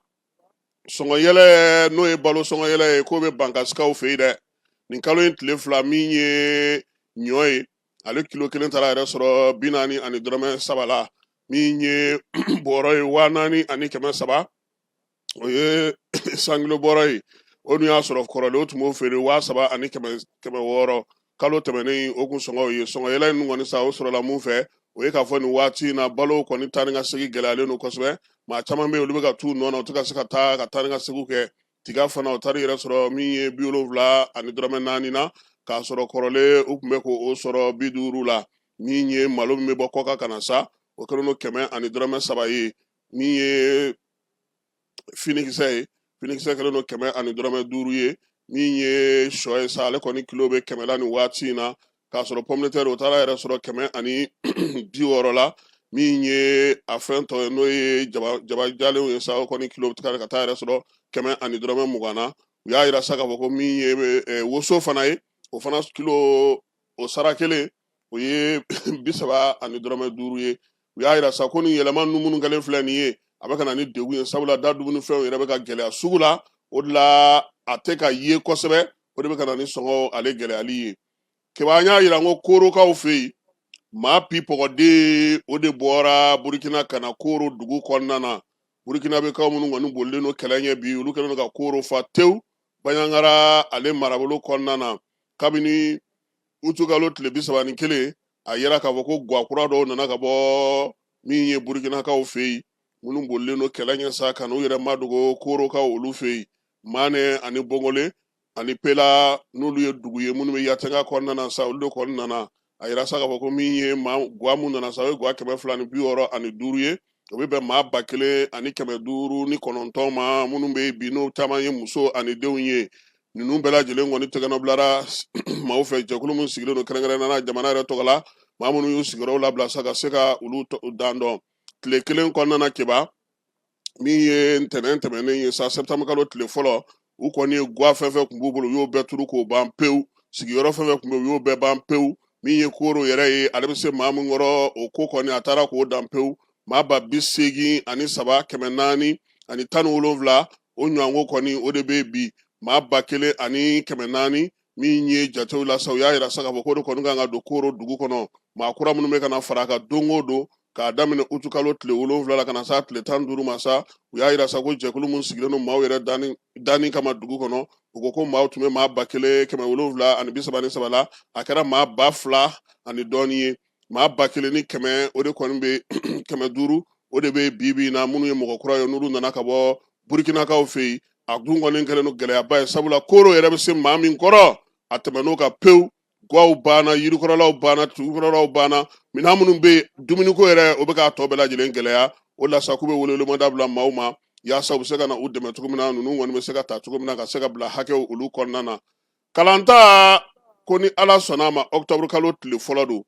Speaker 1: sɔngɔyɛlɛ n'o ye balo sɔngɔyɛlɛ ye k'o bɛ bankasikaw fɛ yen dɛ nin kalo in tile 2 min ye ɲɔ ye ale kilo 1 taara yɛrɛ sɔrɔ 40 ani dɔrɔmɛ 7 la min ye bɔrɔ ye 4000 ani 300 o ye sangilo bɔrɔ ye o dun y'a sɔrɔ kɔrɔlen o tun b'o feere 7000 ani 600 kalo tɛmɛnen o kun sɔngɔw ye sɔngɔyɛlɛ in kɔni sa o sɔrɔla mun fɛ o ye k'a fɔ nin waati in na balo kɔni taa ni ka segin gɛlɛyalen don kosɛbɛ maa caman bɛ yen olu bɛ ka t'u nɔ na u tɛ ka se ka taa ni ka segin kɛ tiga fana o tari yɛrɛ sɔrɔ min ye 70 ani dɔrɔmɛ 4 na k'a sɔrɔ kɔrɔlen u tun bɛ k'o sɔrɔ 50 la min ye malo min bɛ bɔ kɔkan ka na sa o kɛlen don 100 ani dɔrɔmɛ 3 ye min ye finikisɛ ye finikisɛ kɛlen don 100 ani dɔrɔmɛ 5 ye min ye sɔ ye sa ale kɔni kilo bɛ 100 la nin waati in na k'a sɔrɔ pomme de terre o taara yɛrɛ sɔrɔ 100 ani 60 la min ye a fɛn tɔ ye n'o ye jaba jalenw ye sa o kɔni kilo bɛ ka taa yɛrɛ sɔrɔ 100 ani dɔrɔmɛ 20 na u y'a yira sa k'a fɔ ko min ye woso fana ye o fana kilo o sara kelen o ye 30 ani dɔrɔmɛ 5 ye u y'a yira sa ko ni yɛlɛma ninnu minnu kɛlen filɛ nin ye a bɛ ka na ni degun ye sabula da dumunifɛnw yɛrɛ bɛ ka gɛlɛya sugu la o de la a tɛ ka ye kosɛbɛ o de bɛ ka na ni sɔngɔ ale gɛlɛyali ye kɛba an y'a yira n ko koorokaw fɛ yen maa pi pɔgɔden o de bɔra burukina ka na kooro dugu kɔnɔna na burukina bɛ kaw minnu kɔni bolilen don kɛlɛ ɲɛ bi olu kɛlen don ka kooro fa tewu baɲangara ale marabolo kɔnɔna na kabini utukalo tile 31 a yera k'a fɔ ko guwakura dɔw nana ka bɔ min ye burukinakaw fɛ yen minnu bolilen don kɛlɛ ɲɛ sa ka n'u yɛrɛ madogo koorokaw olu fɛ yen mane ani bongole ani pela n'olu ye dugu ye minnu bɛ yatanga kɔnɔna na sa olu de kɔni nana a yira sa k'a fɔ ko min ye guwa mun nana sa o ye guwa 260 ani 5 ye o bɛ bɛn maa 1000 ani 559 ma minnu bɛ bi n'o caman ye muso ani denw ye ninnu bɛɛ lajɛlen kɔni tɛgɛnɔbilara maaw fɛ jɛkulu min sigilen don kɛrɛnkɛrɛnnenya jamana yɛrɛ tɔgɔ la maa minnu y'u sigiyɔrɔw labila sa ka se ka olu dan dɔn tile kelen kɔnɔna na kɛba min ye ntɛnɛn tɛmɛnen ye sa septembre kalo tile fɔlɔ u kɔni ye guwa fɛn fɛn kun b'u bolo u y'o bɛɛ turu k'o ban pewu sigiyɔrɔ fɛn fɛn kun bɛ u y'o bɛɛ ban pewu min ye kooro yɛrɛ ye ale bɛ se maa min kɔrɔ o ko kɔni a taara k'o dan pewu maa 83 ani 417 ani 17 o ɲɔgɔnko kɔni o de bɛ bi maa 1000 ani 400 min ye jatew la sa u y'a yira sa k'a fɔ ko de kɔni kan ka don kooro dugu kɔnɔ maa kura minnu bɛ ka na fara a kan don o don k'a daminɛ utukalo tile 7 la ka na sa tile 15 ma sa u y'a yira sa ko jɛkulu min sigilen don maaw yɛrɛ danni kama dugu kɔnɔ u ko ko maaw tun bɛ maa 1700 ani 33 la a kɛra maa 2000 ani dɔɔni ye maa 1000 ni 100 o de kɔni bɛ 500 o de bɛ bi na minnu ye mɔgɔ kura ye n'olu nana ka bɔ burukinakaw fɛ yen a dun kɔni kɛlen don gɛlɛyaba ye sabula kooro yɛrɛ bɛ se maa min kɔrɔ a tɛmɛn'o kan pewu guwaw banna yirikɔrɔlaw banna tugukɔrɔlaw banna minɛn minnu bɛ yen dumuniko yɛrɛ o bɛ k'a tɔ bɛɛ lajɛlen gɛlɛya o la sa k'u bɛ welewelemada bila maaw ma yaasa u bɛ se ka na u dɛmɛ cogo min na ninnu kɔni bɛ se ka ta cogo min na ka se ka bila hakɛw olu kɔnɔna na kalanta ko ni ala sɔnna a ma octobre kalo tile fɔlɔ don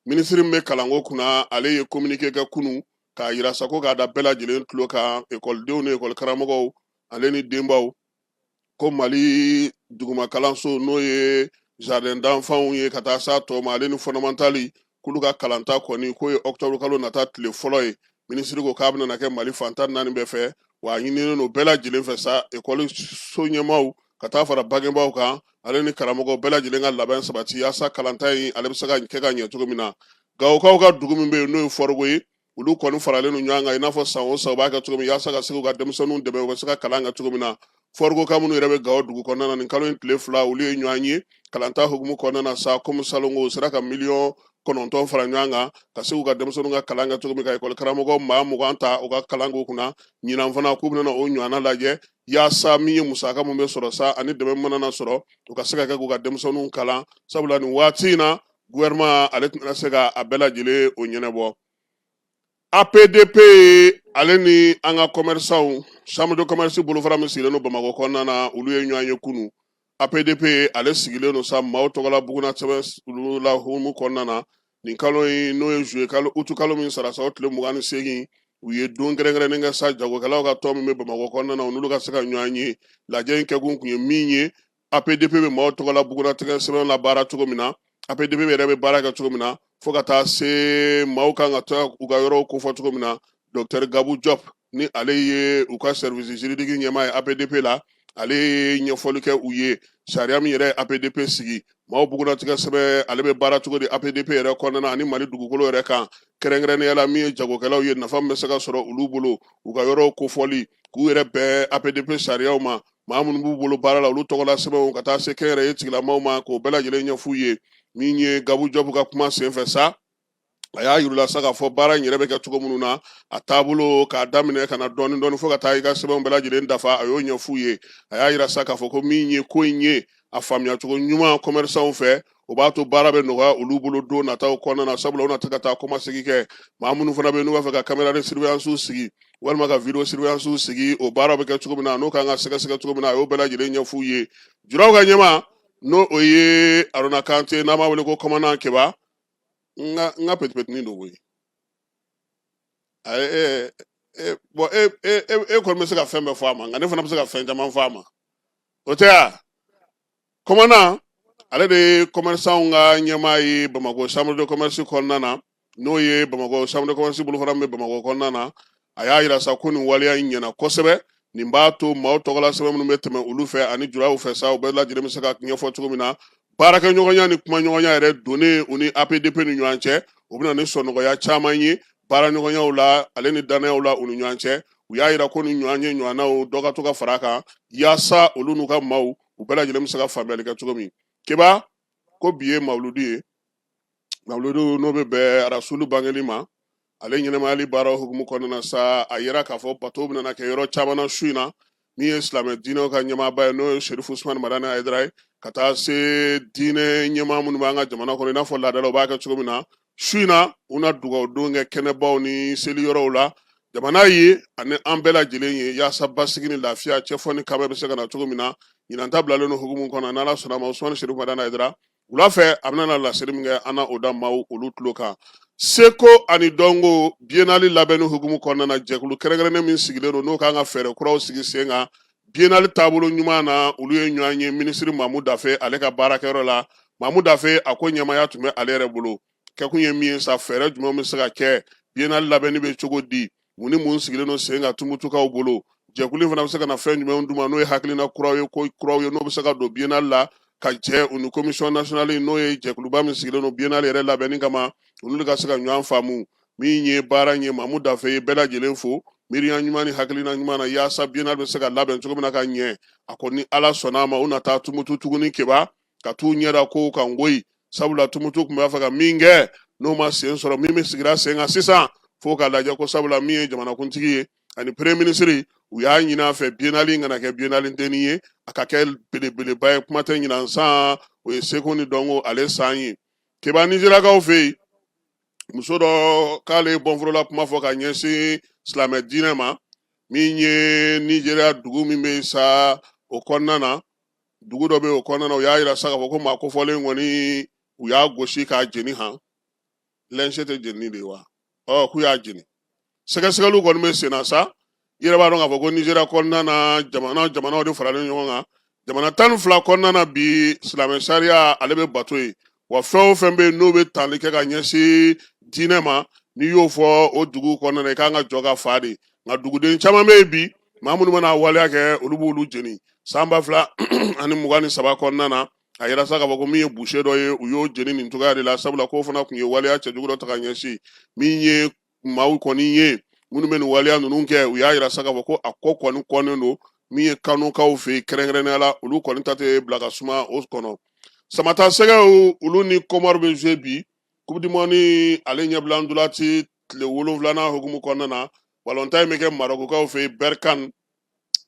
Speaker 1: minisiri min bɛ kalanko kunna ale ye communiqué kɛ kunun k'a yira sa ko k'a da bɛɛ lajɛlen tulo kan ekɔlidenw ni ekɔlikaramɔgɔw ale ni denbaw ko mali duguma kalanso n'o ye jardin d'enfants ye ka taa s'a tɔ ma ale ni fondamentali k'olu ka kalanta kɔni k'o ye octobre kalo nata tile fɔlɔ ye minisiri ko k'a bɛna kɛ mali fantan 4 bɛɛ fɛ wa a ɲininen don bɛɛ lajɛlen fɛ sa ekɔliso ɲɛmaw ka taa fara bangebaaw kan ale ni karamɔgɔ bɛɛ lajɛlen ka labɛn sabati yaasa kalanta in ale bɛ se ka kɛ ka ɲɛ cogo min na gawokaw ka dugu min bɛ yen n'o ye fɔrigo ye olu kɔni faralen don ɲɔgɔn kan i n'a fɔ san o san u b'a kɛ cogo min yaasa ka se k'u ka denmisɛnninw dɛmɛ u bɛ se ka kalan kɛ cogo min na fɔrigo ka minnu yɛrɛ bɛ gawo dugu kɔnɔna na nin kalo in tile 2 olu ye ɲɔgɔn ye kalanta hukumu kɔnɔna na sa komi salongo u sera ka 9,9 fara ɲɔgɔn kan ka se k'u ka denmisɛnninw ka kalan kɛ cogo min ka ekɔli karamɔgɔ maa 20 ta u ka kalan k'u kunna ɲinan fana k'u bɛna o ɲɔgɔnna lajɛ yaasa min ye musaka min bɛ sɔrɔ sa ani dɛmɛ mana na sɔrɔ u ka se ka kɛ k'u ka denmisɛnninw kalan sabula nin waati in na gouvernement ale tɛna se ka a bɛɛ lajɛlen o ɲɛnabɔ APDP ale ni an ka commerçants chambre de commerce bolofara min sigilen don Bamakɔ kɔnɔna na olu ye ɲɔgɔn ye kunun APDP ale sigilen don sa maaw tɔgɔla Buguna sɛbɛn olu la hukumu kɔnɔna na nin kalo in n'o ye juillet kalo août kalo min sara sa o tile 28 u ye don kɛrɛnkɛrɛnnen kɛ sa jagokɛlaw ka tɔn min bɛ Bamakɔ kɔnɔna na n'olu ka se ka ɲɔgɔn ye lajɛ in kɛkun kun ye min ye APDP bɛ maaw tɔgɔla Buguna sɛbɛn la baara cogo min na APDP yɛrɛ bɛ baara kɛ cogo min na fo ka taa se maaw kan ka taa u ka yɔrɔw kofɔ cogo min na Dr Gabu Diop ni ale ye u ka service juridique ɲɛmaa ye APDP la ale ye ɲɛfɔli kɛ u ye sariya min yɛrɛ APDP sigi maaw bugunatigɛ sɛbɛn ale bɛ baara cogo di APDP yɛrɛ kɔnɔna ani Mali dugukolo yɛrɛ kan kɛrɛnkɛrɛnnenya la min ye jagokɛlaw ye nafa min bɛ se ka sɔrɔ olu bolo u ka yɔrɔw kofɔli k'u yɛrɛ bɛɛ APDP sariyaw ma maa minnu b'u bolo baara la olu tɔgɔla sɛbɛnw ka taa se kɛnyɛrɛye tigilamaaw ma k'o bɛɛ lajɛlen ɲɛf'u ye min ye Gabu Diop ka kuma senfɛ sa a y'a yir'u la sa k'a fɔ baara in yɛrɛ bɛ kɛ cogo minnu na a taabolo k'a daminɛ ka na dɔɔni dɔɔni fo ka taa i ka sɛbɛnw bɛɛ lajɛlen dafa a y'o ɲɛ f'u ye a y'a yira sa k'a fɔ ko min ye ko in ye a faamuya cogo ɲuman commerçants fɛ o b'a to baara bɛ nɔgɔya olu bolo don nataw kɔnɔna na sabula u na tɛ ka taa kɔmasegi kɛ maa minnu fana bɛ yen n'u b'a fɛ ka caméra de surveillance sigi walima ka video surveillance sigi o baara bɛ kɛ cogo min na n'o kan ka sɛgɛsɛgɛ cogo min na a y'o bɛɛ lajɛlen ɲɛ f'u ye juraw ka ɲɛma n'o o ye Aruna Kante n'an b'a wele ko commandant Keba n ka pɛtipɛtinin don koyi bon e kɔni bɛ se ka fɛn bɛɛ fɔ a ma nka ne fana bɛ se ka fɛn caman fɔ a ma o tɛ ya commandant ale de ye commerçants ka ɲɛmaa ye Bamakɔ chambre de commerce kɔnɔna na n'o ye Bamakɔ chambre de commerce bolofara min bɛ Bamakɔ kɔnɔna na a y'a yira sa ko nin waleya in ɲɛna kosɛbɛ nin b'a to maaw tɔgɔla sɛbɛn minnu bɛ tɛmɛ olu fɛ ani juraw fɛ sa u bɛɛ lajɛlen bɛ se ka ɲɛfɔ cogo min na baarakɛɲɔgɔnya ni kumaɲɔgɔnya yɛrɛ donnen u ni APDP ni ɲɔgɔn cɛ u bɛna ni sɔnɔgɔya caman ye baara ɲɔgɔnyaw la ale ni danayaw la u ni ɲɔgɔn cɛ u y'a yira ko ni ɲɔgɔn ye ɲɔgɔnnaw dɔ ka to ka fara a kan yaasa olu n'u ka maaw u bɛɛ lajɛlen bɛ se ka faamuyali kɛ cogo min Keba ko bi ye mawuludi ye mawuludu n'o bɛ bɛn arasulu bangeli ma ale ɲɛnamayali baaraw hukumu kɔnɔna na sa a yira k'a fɔ bateau bɛna kɛ yɔrɔ caman na su in na min ye silamɛ diinɛw ka ɲɛmaaba ye n'o ye Sherifu Usumani Madani Hayidara ye ka taa se diinɛ ɲɛmaa minnu b'an ka jamana kɔnɔ i n'a fɔ laadala u b'a kɛ cogo min na su in na u na dugawu kɛ kɛnɛbaw ni seli yɔrɔw la jamana ye ani an bɛɛ lajɛlen ye yaasa basigi ni lafiya cɛfɔ ni kabɛ bɛ se ka na cogo min na ɲinan ta bilalen don hukumu kɔnɔ n'Ala sɔnna ma Usumani Sherifu Madani Hayidara wula fɛ a bɛna na laseli min kɛ an na o da maaw olu tulo kan Seko ani Dɔnko biennale labɛnni hukumu kɔnɔna na jɛkulu kɛrɛnkɛrɛnnen min sigilen don n'o kan ka fɛɛrɛ kuraw sigi sen kan biennale taabolo ɲuman na olu ye ɲɔgɔn ye minisiri Mamu Dafe ale ka baarakɛyɔrɔ la Mamu Dafe a ko ɲɛmaya tun bɛ ale yɛrɛ bolo kɛkun ye min ye sa fɛɛrɛ jumɛn bɛ se ka kɛ biennale labɛnni bɛ cogo di mun ni mun sigilen don sen kan tumutukaw bolo jɛkulu fana bɛ se ka na fɛn jumɛn d'u ma n'o ye hakilina kuraw ye ko kuraw ye n'o bɛ se ka don biennale la ka jɛ u ni commission nationale n'o ye jɛkuluba min sigilen don biennale yɛrɛ labɛnni kama olu ka se ka ɲɔgɔn faamu min ye baara ye Mamu Dafe ye bɛɛ lajɛlen fo miiriya ɲuman ni hakilina ɲuman na yaasa biennale bɛ se ka labɛn cogo min na ka ɲɛ a kɔni ni Ala sɔnna ma u na taa tumutu tuguni Keba ka t'u ɲɛda kow kan koyi sabula tumutu tun b'a fɛ ka min kɛ n'o ma sen sɔrɔ min bɛ sigira sen kan sisan fo k'a lajɛ ko sabula min ye jamanakuntigi ye ani premier ministre u y'a ɲini a fɛ biennale in kana kɛ biennale denni ye a ka kɛ belebeleba ye kuma tɛ ɲinan san o ye Seko ni Dɔnko ale san ye Keba Nizerakaw fɛ yen muso dɔ k'ale ye bɔnforola kuma fɔ ka ɲɛsin silamɛ diinɛ ma min ye Nizeriya dugu min bɛ sa o kɔnɔna na dugu dɔ bɛ o kɔnɔna na u y'a yira sa k'a fɔ ko maa kofɔlen kɔni u y'a gosi k'a jeni han lɛnse tɛ jeni de wa k'u y'a jeni sɛgɛsɛgɛliw kɔni bɛ sen na sa i yɛrɛ b'a dɔn k'a fɔ ko Nizeriya kɔnɔna na jamanaw de faralen ɲɔgɔn kan jamana 12 kɔnɔna na bi silamɛ sariya ale bɛ bato ye wa fɛn o fɛn bɛ yen n'o bɛ tali kɛ ka ɲɛsin diinɛ ma n'i y'o fɔ o dugu kɔnɔna na i kan ka jɔ ka fa de nka duguden caman bɛ yen bi maa minnu bɛna waleya kɛ olu b'olu jeni san 2023 kɔnɔna na a yɛrɛ sa k'a fɔ ko min ye boucher dɔ ye u y'o jeni nin cogoya de la sabula k'o fana tun ye waleya cɛjugu dɔ ta ka ɲɛsin min ye maaw kɔni ye minnu bɛ nin waleya ninnu kɛ u y'a yira sa k'a fɔ ko a ko kɔni kɔnnen don min ye kanukaw fɛ yen kɛrɛnkɛrɛnnenya la olu kɔni ta tɛ bila ka suma o kɔnɔ samata sɛgɛw olu ni Kɔmɔri bɛ jouer bi coupe du monde ni ale ɲɛbila ndolanci tile 7nan hukumu kɔnɔna na balontan in bɛ kɛ Marokukaw fɛ yen Berkane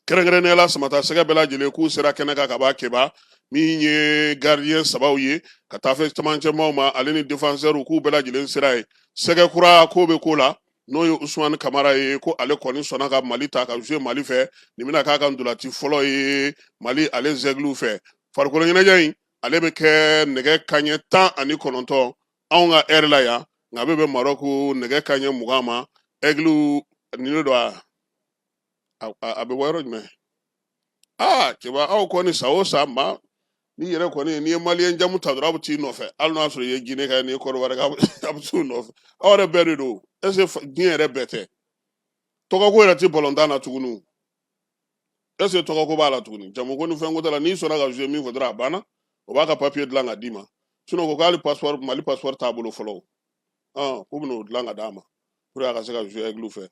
Speaker 1: kɛrɛnkɛrɛnnenya la samata sɛgɛ bɛɛ lajɛlen k'u sera kɛnɛ kan ka b'a Keba min ye gardien sabaw ye ka taa fɛ camancɛmaw ma ale ni défenseur k'u bɛɛ lajɛlen sera ye sɛgɛ kura ko bɛ ko la n'o ye Usumani Kamara ye ko ale kɔni sɔnna ka Mali ta ka jouer Mali fɛ nin bɛna k'a ka ndolanci fɔlɔ ye Mali ale zɛgiliw fɛ farikolo ɲɛnajɛ in ale bɛ kɛ nɛgɛ kanɲɛ 19 anw ka heure la yan nka a bɛ bɛn Maroc nɛgɛ kanɲɛ 20 ma Aigle nin de don a bɛ bɔ yɔrɔ jumɛn Keba aw kɔni sa o sa ma ni yɛrɛ kɔni n'i ye maliyɛn jamu ta dɔrɔn a bɛ t'i nɔfɛ hali n'a sɔrɔ i ye Guinée kɛ n'i ye Côte-d'Ivoire kɛ a bɛ t'u nɔfɛ aw yɛrɛ bɛɛ de don est ce que diɲɛ yɛrɛ bɛɛ tɛ tɔgɔko yɛrɛ tɛ balontan na tuguni est ce que tɔgɔko b'a la tuguni jamuko ni fɛnko t'a la n'i sɔnna ka jouer min fɔ dɔrɔn a banna o b'a ka papier dilan ka d'i ma sinon ko k'ale passeport Mali passeport t'a bolo fɔlɔ k'u bɛn'o dilan ka d'a ma pour que a ka se ka jouer Aigle fɛ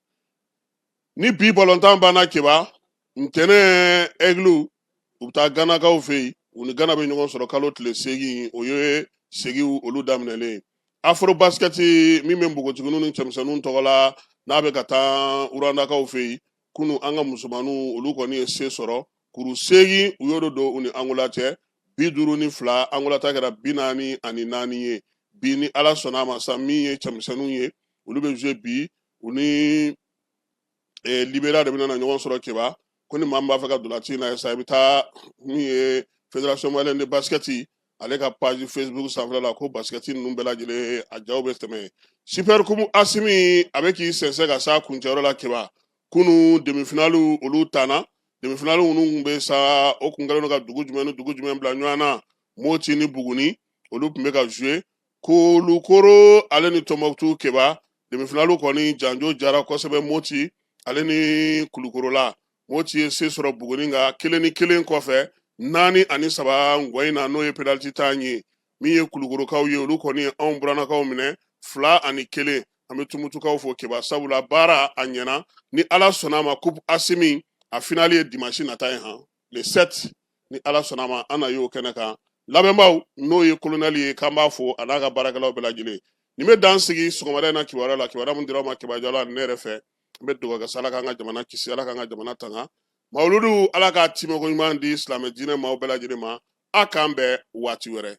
Speaker 1: ni bi balontan banna Keba ntɛnɛn Aigle u bɛ taa Ganakaw fɛ yen u ni Gana bɛ ɲɔgɔn sɔrɔ kalo tile 8 o ye segiw olu daminɛlen Afro basket min bɛ npogotigininw ni cɛmisɛnninw tɔgɔ la n'a bɛ ka taa urandakaw fɛ yen kunu an ka musomaninw olu kɔni ye se sɔrɔ kuru 8 u y'o don u ni Angola cɛ 52 Angola ta kɛra 44 ye bi ni Ala sɔnna a ma sa min ye cɛmisɛnninw ye olu bɛ jouer bi u ni Libéria de bɛna na ɲɔgɔn sɔrɔ Keba ko ni maa min b'a fɛ ka dolanci in na sa i bɛ taa min ye Fédération Malienne de Basket ale ka page Facebook sanfɛla la ko basket ninnu bɛɛ lajɛlen a jaw bɛ tɛmɛ Super Coupe Asimi a bɛ k'i sɛnsɛn ka s'a kuncɛyɔrɔ la Keba kunu demi-finale olu tanna demi-finale ninnu bɛ sa o kun kɛlen don ka dugu jumɛn ni dugu jumɛn bila ɲɔgɔn na Moti ni Buguni olu tun bɛ ka jouer Kulukoro ale ni Tombouctou Keba demi-finale kɔni janjo jara kosɛbɛ Moti ale ni Kulukorola Moti ye se sɔrɔ Buguni nka 1-1 kɔfɛ 4-3 ngɔ in na n'o ye penalty tan ye min ye Kulukorokaw ye olu kɔni ye anw burannakaw minɛ 2-1 an bɛ Tumutukaw fo Keba sabula baara a ɲɛna ni Ala sɔnna a ma Coupe Asimi a finale ye dimanche nata ye le 7 ni Ala sɔnna a ma an na y'o kɛnɛ kan lamɛnbaaw n'o ye colonel ye k'an b'a fo a n'a ka baarakɛlaw bɛɛ lajɛlen nin bɛ dan sigi sɔgɔmada in na kibaruya la kibaruya min dira aw ma Kebajalo ani ne yɛrɛ fɛ n bɛ dugawu kɛ Ala k'an ka jamana kisi Ala k'an ka jamana tanga Mawuludu Ala k'a timiko ɲuman di silamɛ diinɛ maaw bɛɛ lajɛlen ma a k'an bɛn waati wɛrɛ